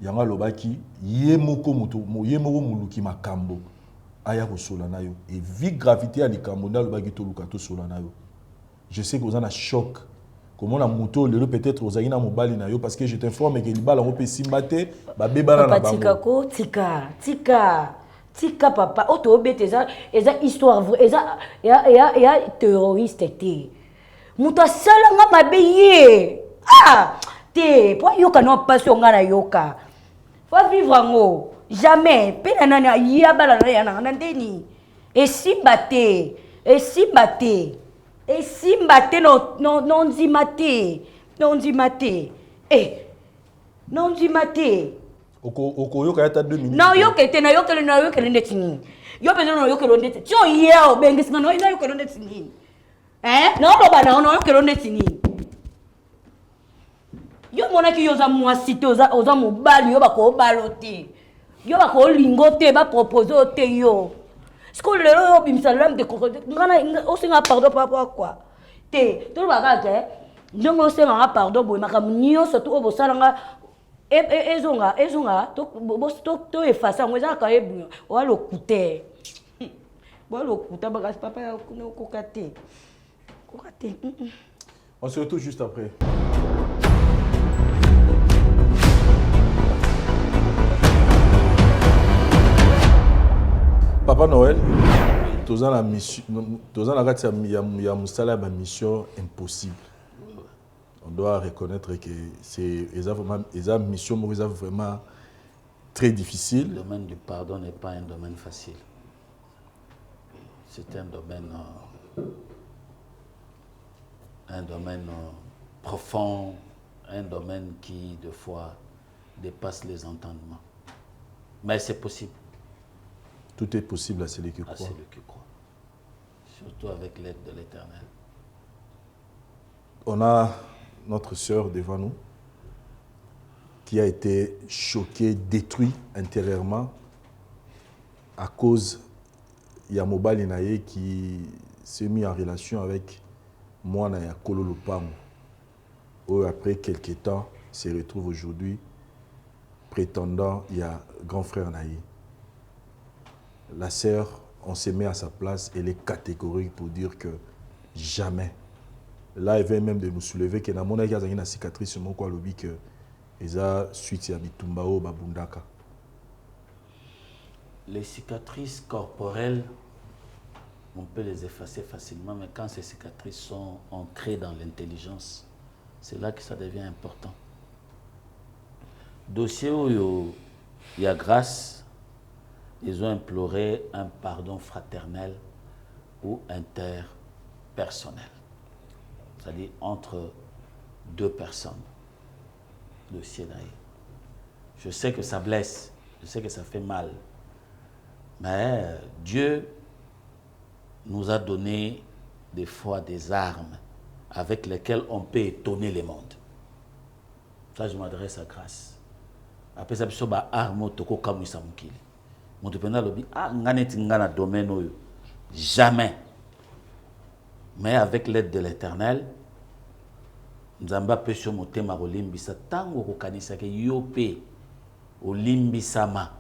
yanga lobaki yemoko muto yemoko muluki makambo aya ko solana yo et vie gravité à likambo na lobaki to lukato solana yo. Je sais que vous en a choc. Comment la moto le peut-être aux aïna mobali na yo parce que je t'informe que libala on peut simbate ba bebana na bango. Tika ko tika papa auto obete eza histoire vraie ya terroriste té. Muto salanga mabeye. Ah te po yoka no passion ngana yoka faut vivre ngo jamais pena nana ya bala na ya na ndeni et simbate non nzimate Oko yoka yata 2 minutes. non yoka na yoka ndetini yo bezo no yoka ndetini tio yeo bengisina no yoka ndetini no loba no yoka ndetini. Yo monaki yo za mwasite oza mobali yo bako balote yo bako lingote ba proposer te yo siko lelo yo bimisa lam de ngana osinga pardon papa quoi te to ba ka ndongo osinga pardon boy maka nyo surtout obosalanga ezonga to efasa ngweza ka ebu walo kute walo kuta ba papa ya kokate On se retrouve juste après. Papa Noël, tous la mission, mission impossible. On doit reconnaître que c'est une mission vraiment très difficile. Le domaine du pardon n'est pas un domaine facile. C'est un domaine profond, un domaine qui, de fois, dépasse les entendements. Mais c'est possible. Tout est possible à celui qui croit. Celui qui croit. Surtout avec l'aide de l'Éternel. On a notre sœur devant nous qui a été choquée, détruite intérieurement à cause de Yamoba Linaye qui s'est mis en relation avec moi et Kololo Pango. Après quelques temps, se retrouve aujourd'hui prétendant il y a grand frère Naï. La sœur, on se met à sa place, elle est catégorique pour dire que jamais. Là, elle vient même de nous soulever que dans mon âge, il y a une cicatrice sur mon lobby que ils a suite à Bitumbao Babundaka. Les cicatrices corporelles, on peut les effacer facilement, mais quand ces cicatrices sont ancrées dans l'intelligence, c'est là que ça devient important. Dossier où il y a grâce, ils ont imploré un pardon fraternel ou interpersonnel. C'est-à-dire entre deux personnes. Dossier d'ailleurs. Je sais que ça blesse, je sais que ça fait mal. Mais Dieu nous a donné des fois des armes avec lesquelles on peut étonner le monde. Ça, je m'adresse à grâce. Après ça, je suis arme toko kamu samukili. Mon dépendant dit nganet ngana domaine jamais. Mais avec l'aide de l'Éternel, Nzamba peut se monter ma olimbisa tango ko kanisa ke yope olimbisama.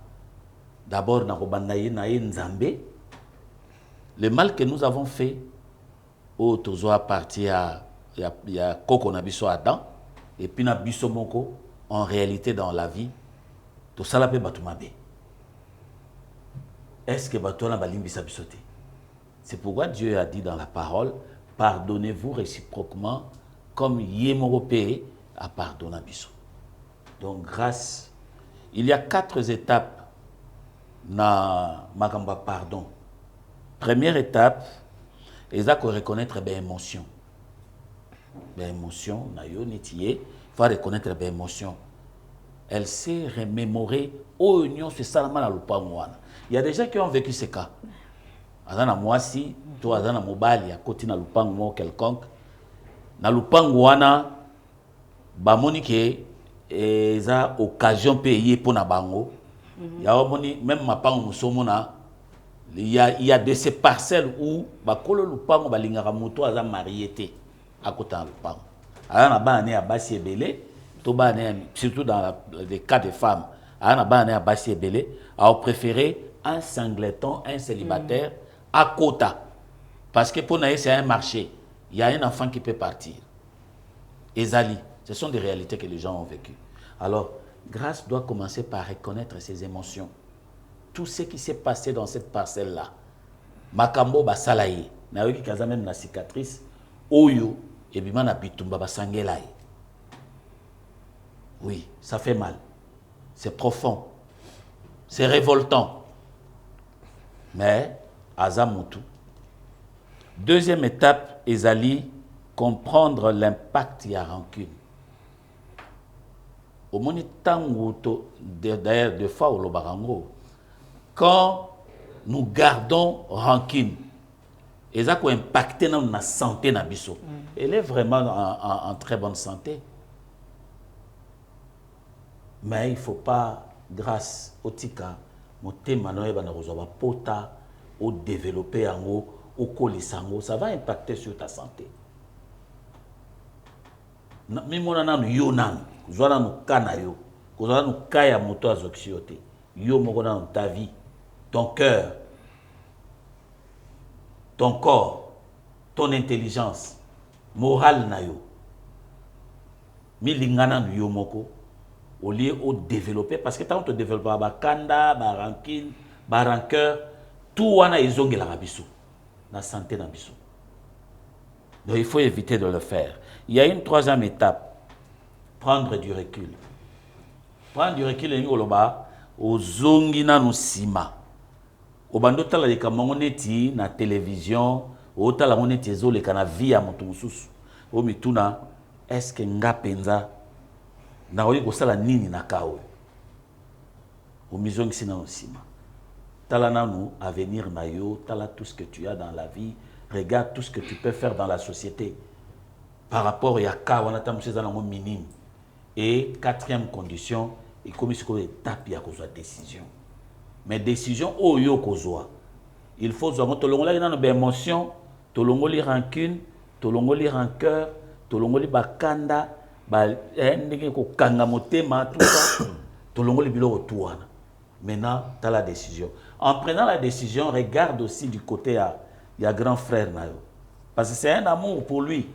D'abord na kobandaye na Nzambe. Le mal que nous avons fait au tozo à partir y a Coco na biso Adam et puis na biso moko en réalité dans la vie to sala pe batu mabe. Est-ce que batu na balimbisa biso te? C'est pourquoi Dieu a dit dans la parole, pardonnez-vous réciproquement comme Yémoropé a pardonné biso. Donc grâce, il y a 4 étapes na magamba pardon. Première étape, ils ont reconnaître les émotions. Les émotions, il faut reconnaître les émotions. Elle sait remémorer au union c'est ça la lupangoana. Il y a des gens qui ont vécu ces cas. Azana mwasi, toi azana mobali ya koti na lupango quelconque. Na lupangoana ba monike eza occasion payée pour na bango. Ya moni même mapango musomona il y a de ces parcelles où bakolo lupango balingaka moto aza marié à côté de lupango. Azana ba né à basi ebele. Surtout dans les cas de femmes, a préféré un singleton, un célibataire à quota. Parce que pour nous, c'est un marché. Il y a un enfant qui peut partir. Ezali, ce sont des réalités que les gens ont vécues. Alors, grâce doit commencer par reconnaître ses émotions. Tout ce qui s'est passé dans cette parcelle-là. Makambo basalaye, na yoki kaza même na cicatrice, oyo, et bima na bitumba basangelaye. Oui, ça fait mal. C'est profond. C'est révoltant. Mais, Azamutu. Deuxième étape, Ezali, comprendre l'impact de la rancune. Au moment d'ailleurs, de fois au Lobarango, quand nous gardons rancune, ça a impacté notre santé. Elle est vraiment en très bonne santé. Mais il ne faut pas, grâce au tika, au développer au colisango, ça va impacter sur ta santé. Même on a eu yonan, on a eu kanayo, on a eu kaya moto azoxiote, yo mokona dans ta vie, ton cœur, ton corps, ton intelligence, morale na yo, mi lingana no yo moko. Au lieu de développer, parce que quand on te développe, bakanda, rancune, rancœur, tout wana izongi la rabiso, la santé na biso. Donc il faut éviter de le faire. Il y a une troisième étape, prendre du recul. Prendre du recul, c'est oloba ozongi na nosima. Obando tala leka moneti na télévision, o tala moneti ezo leka na vie ya moto mususu. O mituna, est-ce que nga penza na oyi kosala nini na kawe au mizongi sina osima tala nanu avenir na yo tala tout ce que tu as dans la vie regarde tout ce que tu peux faire dans la société par rapport ya ka wana tamu seza nango minime et quatrième condition et comme ce qu'on étape ya kozwa décision mais décision oyo kozwa il faut zo tolongola na be émotion tolongoli rancune tolongoli rancœur tolongoli bakanda ndenge ko kanga motema tout ça tolongoli biloko tuana. Maintenant tu as la décision. En prenant la décision, regarde aussi du côté il y a grand frère nayo parce que c'est un amour pour lui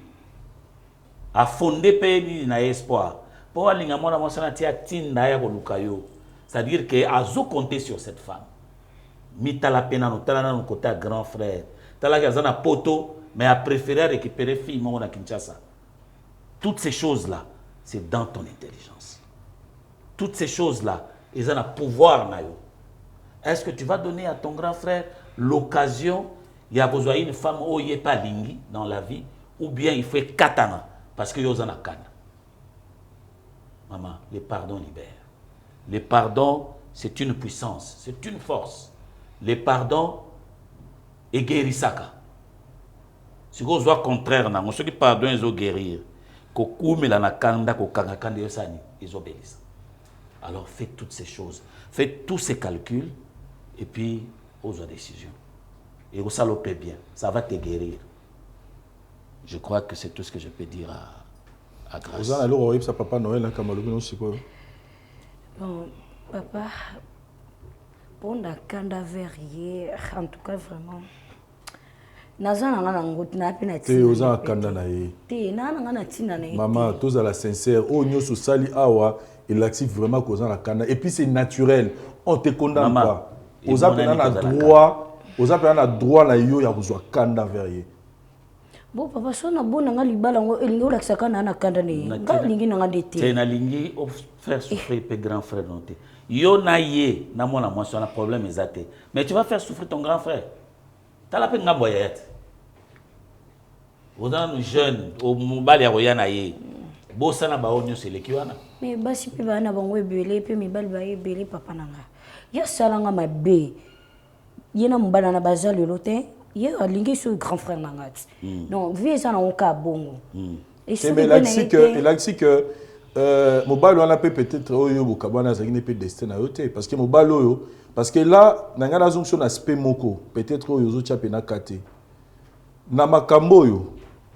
a fondé pays na espoir pour alinga mona mosana tia tinda ya kolukayo c'est-à-dire que azo compter sur cette femme mita la pena no tala na côté grand frère tala ka zana poto mais a préféré récupérer fille mo na Kinshasa. Toutes ces choses-là, c'est dans ton intelligence. Toutes ces choses-là, ils ont un pouvoir. Est-ce que tu vas donner à ton grand frère l'occasion, il y a besoin d'une femme où il n'y a pas lingi dans la vie, ou bien il fait katana, parce qu'il y a un kana. Maman, le pardon libère. Le pardon, c'est une puissance, c'est une force. Le pardon est guérissaka. Si vous avez contraire, ceux qui pardonnent, ils ont guérir. Alors faites toutes ces choses, faites tous ces calculs et puis aux décisions. Et vous salopez bien, ça va te guérir. Je crois que c'est tout ce que je peux dire à Grâce. Vous allez ça papa Noël bon, papa, pour la canda verrier, en tout cas vraiment, nazana ngana ngoti na pena te oza kanda na ye te na ngana tina na maman tous à la sincère oh nyoso sali awa il active vraiment cause na kanda et puis c'est naturel on te condamne pas oza pena na droit na yo ya kozwa kanda vers ye bon papa so na bona nga libala ngo elingi olakisaka na kanda ne nga lingi na nga dete te na lingi au faire souffrir pe grand frère noté yo na ye na mona moi sur un problème exact mais tu vas faire souffrir ton grand frère t'as la peine nga boyette vous êtes jeune au mobali ya royana ye bosa na ba onyo seleki wana mais basi pe bana bango ebele pe mibali ba ebele papa nanga ya salanga mabe yena mbana na bazali lote ye alingi sur grand frère nanga donc vie ça na onka bongo et mais il a dit que mobali wana peut-être oyo bokabana zaki pe destin na yote parce que mobali oyo parce que là nanga na zonction aspect moko peut-être oyo zo tia pe na kate na makambo oyo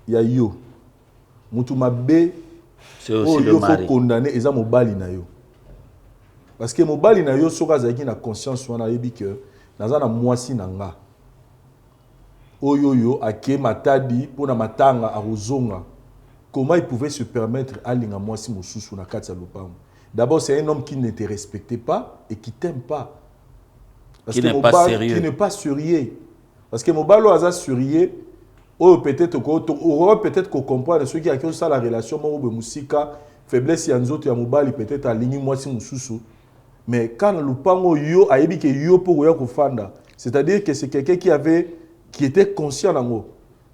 ya yo mutu mabe c'est aussi le mari faut condamner eza mobali na yo parce que mobali na yo soka zaki na conscience wana yebi que naza na mwasi na nga oyo yo ake matadi pona matanga arozonga comment il pouvait se permettre alinga mwasi mosusu na kati ya lopango d'abord c'est un homme qui ne te respectait pas et qui t'aime pas parce qui que n'est pas sérieux qui n'est pas sérieux parce que mobalo aza sérieux oh peut-être qu'on comprend ceux qui ont ça la relation mo musika faiblesse ya nzoto ya mobali peut-être alingi mwasi mosusu mais quand le pango yo ayebi ke yo pour ya kofanda c'est-à-dire que c'est quelqu'un qui était conscient nango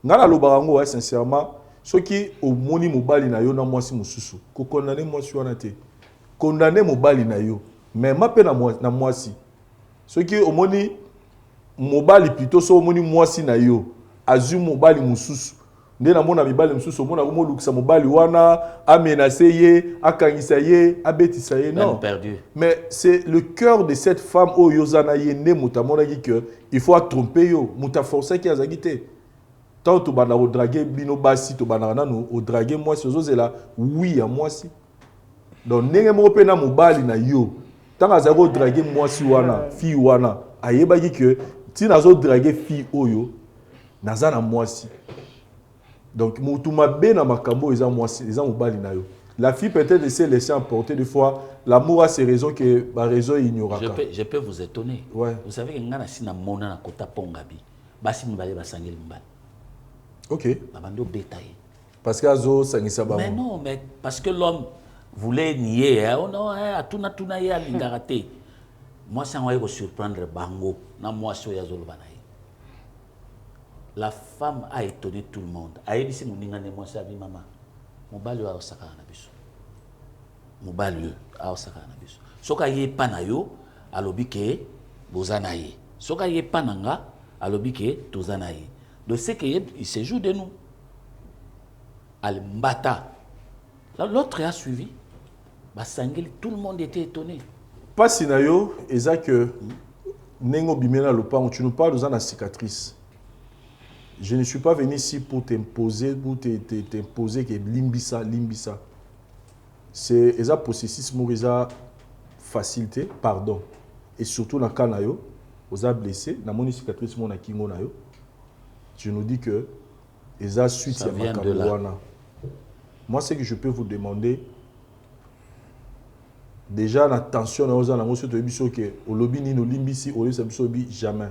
ngala lo barango sincèrement ceux qui au moni mobali na yo na mwasi mosusu ko condamner mwasi wana te condamner mobali na yo mais mape na mwasi ceux qui au moni mobali plutôt so moni mwasi na yo azu mobali mosusu nde na mona mibali mosusu mona ko molukisa mobali wana amenacer ye akangisa ye abetisa ye non perdu. Mais c'est le cœur de cette femme au yozana ye ne mutamona dit que il faut tromper yo muta forcer qui azagité tant to bana o draguer bino basi to bana nanu o draguer moi sozo zela oui à moi si donc ndenge mo pe na mobali na yo tant azako draguer moi si wana fi wana ayeba dit que ti nazo draguer fi oyo nazana moi si donc mutu mabe na makambo eza moi si eza mobali na yo. La fille peut-être s'est laissée emporter des fois. L'amour a ses raisons que ma raison ignorera. Je peux vous étonner. Ouais. Vous savez que ngana sina mona na kota pongabi. Basi mbale basangeli mbale. OK. Babando bétail. Parce qu'azo sangisa ba. Mais non, mais parce que l'homme voulait nier hein. Oh non, atuna ya lingaraté. Moi ça va vous surprendre bango na moi so ya zolobana. La femme a étonné tout le monde. Ayebisi moninga ne moi sa bi maman. Mobali wa osaka na biso. Mobali a osaka na biso. Soka ye panayo alobi ke bozana ye. Soka ye pananga alobi ke tozana ye. De ce que il se joue de nous. Al mbata. L'autre a suivi. Basangeli, tout le monde était étonné. Pas sinayo eza que nengo bimena lopango tu nous parles de la cicatrice. Je ne suis pas venu ici pour t'imposer, t'imposer que limbisa. C'est un processus qui facilité, pardon. Et surtout dans le cas où vous avez blessé, dans mon cicatrice, je nous dis que les suite ça vient de là. Moi, ce que je peux vous demander, déjà, l'attention, au lobby ni no limbisi, au lobby jamais.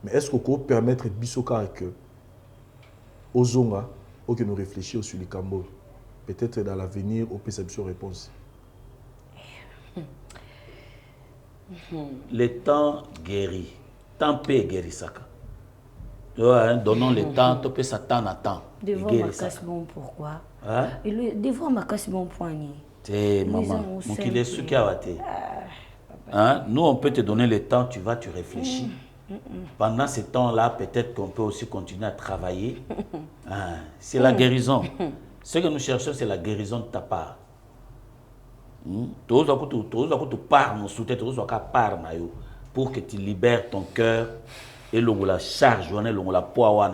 Mais est-ce qu'on peut permettre bisoka que aux onga ou que nous réfléchissions sur les Cambodge. Peut-être dans l'avenir, on peut savoir réponse. Le temps guérit. Temps peut guérir ça. Donnons le temps, tu peux s'attendre à temps. Devant ma casse bon pourquoi? Devant ma casse bon poignet. C'est maman. Mon qu'il est ce qui a été. Nous, on peut te donner le temps, tu vas, tu réfléchis. Pendant ce temps-là, peut-être qu'on peut aussi continuer à travailler. C'est la guérison. Ce que nous cherchons, c'est la guérison de ta part. Pour que tu libères ton cœur et la charge, la poids,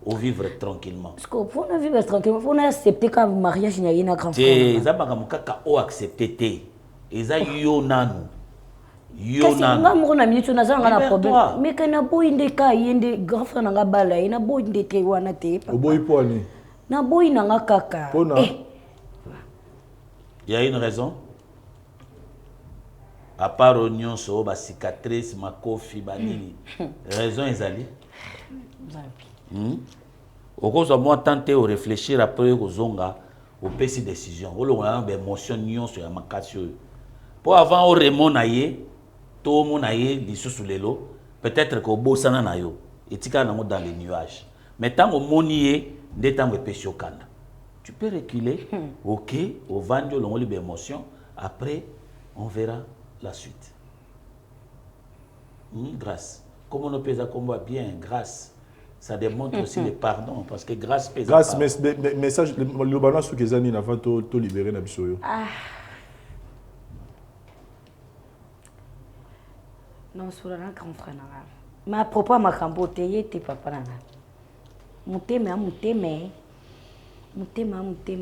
au vivre tranquillement. Parce que pour vivre tranquillement, il faut accepter que le mariage n'est pas grand frère. C'est ça que accepter. Et ça, Yo na moko na minute na zanga na problème. Mais kana boy ndeka yende grand frère nga bala ina boy ndete wana te papa. Boy poni. Na boy na nga kaka. Il y a une raison. À part oignon, so, ba cicatrice, ma kofi, banini. Raison ezali. Au cause de moi tenter de réfléchir après aux zonga, au PC décision. On a une émotion nion sur la makasio. Pour avant au remon naie, tout mon naie, dissous sous les lots. Peut-être qu'au beau sana nayo, et tika namo dans les nuages. Mais tant au monier, des temps au PC au canne. Tu peux reculer, ok, au vendu, l'on a une émotion. Après, on verra la suite. Grâce. Comme on peut combat bien, grâce. Ça démontre aussi le pardon, parce que grâce pèse. Grâce, message, le balance sur les années avant de libérer Nabisoyo. Non, sur un grand frère. Mais à propos de ma cambote, il était papa. Moutema,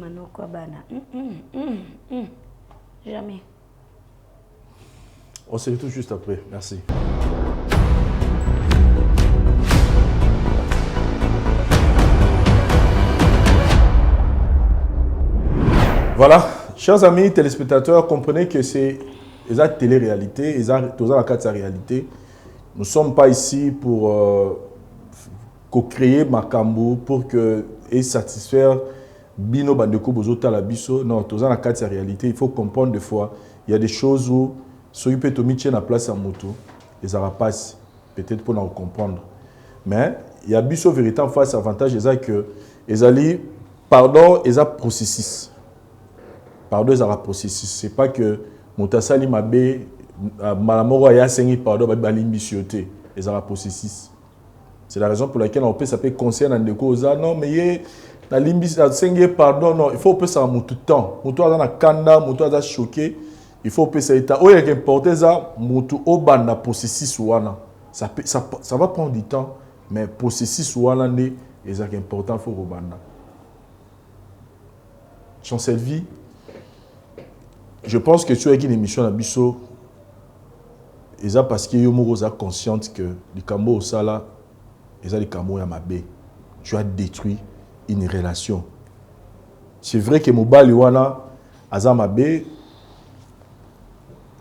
non, quoi, bana. Jamais. On se retrouve juste après. Merci. Voilà, chers amis téléspectateurs, comprenez que c'est la télé-réalité, c'est la carte réalité. Nous ne sommes pas ici pour créer Makambo, pour que et satisfaire Bino Bandeko Bozota la Biso. Non, c'est la carte réalité. Il faut comprendre des fois, il y a des choses où ceux qui peuvent mettre la place à moto, ils n'auront pas peut-être pour nous comprendre. Mais il y a Biso vérité en face avantage, c'est que ils allaient pardon, ils ont processus. Pardon, ils ont processus. C'est pas que Moutassali Mabé, Malamoro a sengi pardon, balimbisioté. Ils ont processus. C'est la raison pour laquelle on peut s'appeler conseil dans des causes. Non, mais la limbisioté, pardon, non, il faut que ça monte tout le temps. Moutou a kanda, moutou a choqué. Il faut que ça ait été. Il y a importé ça, moutou au banda processus ouana. Ça va prendre du temps, mais processus ouana né, c'est important pour au banda. Dans cette vie, je pense que tu as une émission à Bisso, et ça parce que tu es consciente que les Cambo au Sala, les Cambo à Mabé, tu as détruit une relation. C'est vrai que Mobali Wana, Aza Mabé,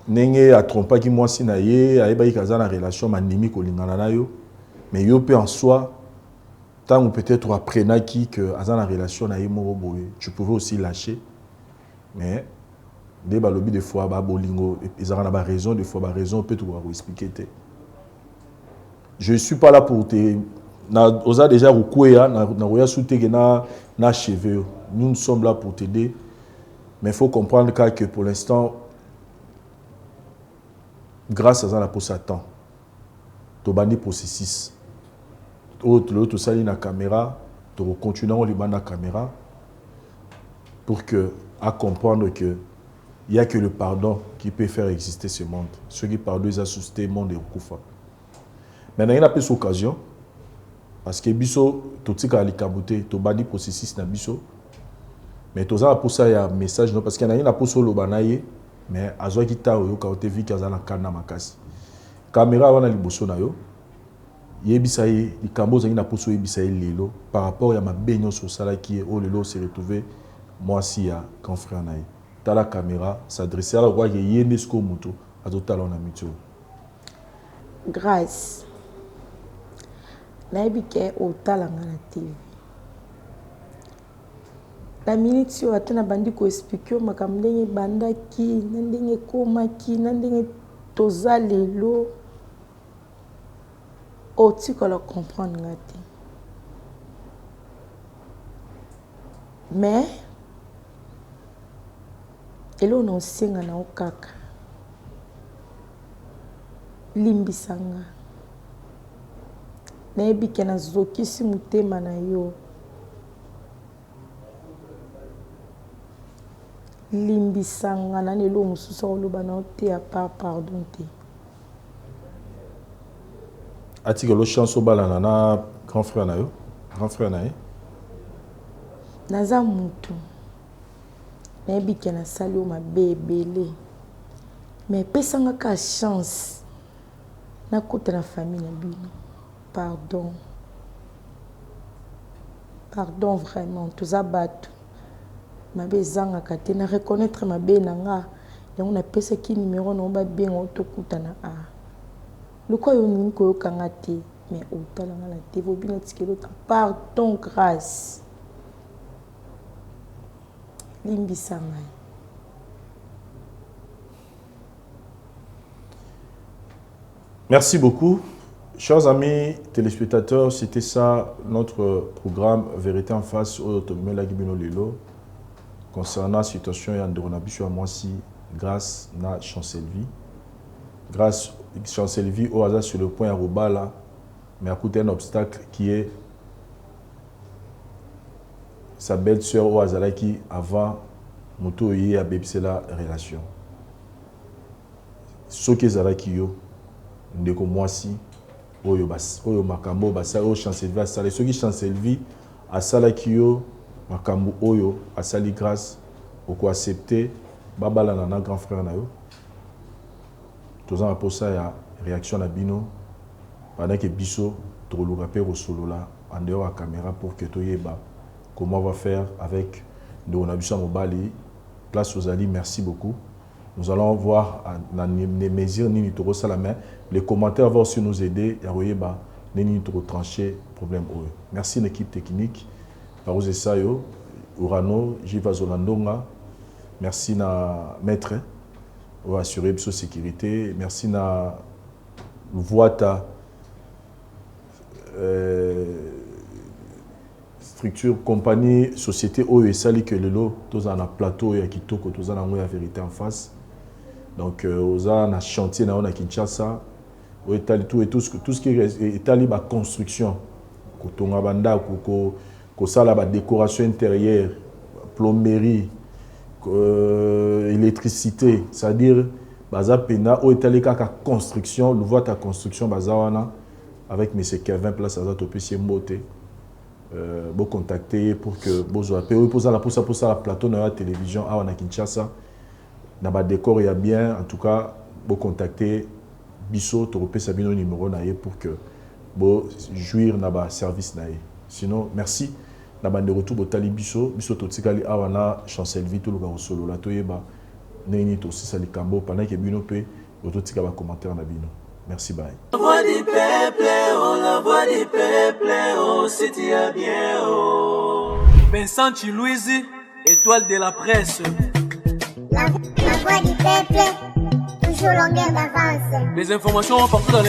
Nenge a trompé qui moi si naïe, a ébaï kaza na relation manimi kolingana na yo, mais yo peut en soi, tant ou peut-être après naki que Aza na relation naïe moro boye, tu pouvais aussi lâcher, mais des balobi des fois ba bolingo ils ont raison des fois ba raison peut tout expliquer. Je suis pas là pour te na oza déjà rukwea na roya souteke na cheveux. Nous sommes là pour t'aider, mais il faut comprendre que pour l'instant grâce à ça la pour Satan to bandi processus tout ça na caméra to continuons les banda caméra pour que à comprendre que il n'y a que le pardon qui peut faire exister ce monde. Ceux qui pardonnent, ils ont suscité le monde et le koufa. Maintenant, il y a plus d'occasion. Parce que Bisso, tout ce qui a été tout bandi processus na Bisso. Mais tout ça, pour ça, il y a un message. Parce qu'il y a un peu sur le banaye. Mais à ce qui t'a eu, quand tu as vu qu'il y a un canne à ma casse. Caméra, on a les bosso na yo. Il y a des cambos qui ont posé lelo. Par rapport à ma baignade sur ça qui est au lelo s'est retrouvé. Moi aussi, il y a un frère naïe. Dans la caméra, s'adresser à la roi qui est Nesco Mouto, à tout à l'heure. Grâce. Naibike au talent à la TV. La minute sur la bandi ko expliquer ma kamdenge banda ki, nandenge koma ki, nandenge toza lelo. O tu ko la comprendre ngati. Mais et là, on singa na okaka. Limbisanga. Na ebike na zokisi mutema na yo. Limbisanga na lelo mususa oloba na te a part pardon te. Atike lo chance au bala na grand frère na yo. Grand frère na ye. Naza mutu. Mais bikena sali o mabe ebele. Mais pesanga ka chance nakota na famille na bino. Pardon. Pardon vraiment, tous abattu. Mabe zanga kate na reconnaître mabe nanga. Yango na pesa ki numéro na ba bien otokuta na a. Loko yo nini ko kangate mais otala na la TV bino tikelo pardon grâce. Limbisa ngai. Merci beaucoup. Chers amis téléspectateurs, c'était ça notre programme Vérité en face au Tomela Gibino Lilo concernant la situation de Mwasi grâce à Chancellerie. Grâce à Chancellerie, au hasard sur le point à Robala, mais à côté d'un obstacle qui est sa belle-sœur au hasard qui avant Moto y a bébé la relation. Ce qui est Zalaki yo, ndeko Mwasi. Oyo makambo basa o Chancellerie asala soki Chancellerie asala kiyo makambo oyo asali grâce oko accepter babala na grand frère na yo tozanga posa ya réaction na bino pendant que biso toluka pe rosolola en dehors à caméra pour que toyeba comment on va faire avec de na biso mobali place aux ali. Merci beaucoup. Nous allons voir les mesures ni toro salama. Les commentaires vont aussi nous aider à voir ni toro trancher problème. Merci l'équipe technique. Parose Sayo, Urano, Jiva Zolandonga. Merci na maître pour assurer sa sécurité. Merci na Voata structure compagnie société OESali que le lot tous en plateau et Kitoko tous en la vérité en face. Donc, aux a chantier na Kinshasa, tout ce qui est la construction, la décoration intérieure, plomberie, électricité, c'est-à-dire la construction, le voit ta construction avec M. Kevin Place à Topé Mbote. Vous contacter pour que vous ayez la plateau de la télévision à Kinshasa. Dans le décor, il y a bien, en tout cas, vous contacter Bisso, tu repères Sabino numéro pour que vous jouir dans le service. Sinon, merci. Dans le retour, vous avez Bisso, Bisso, tu as awana Chancellerie, tout le monde solo, la toyeba, neni to aussi sali kambo pendant que Bino peut, vous avez un commentaire na Bino. Merci, bye. La voix du peuple, oh, la voix du peuple, oh, c'était bien, oh. Vincent Chilouizi, étoile de la presse. La voix du peuple, toujours longueur d'avance. Les informations partout dans les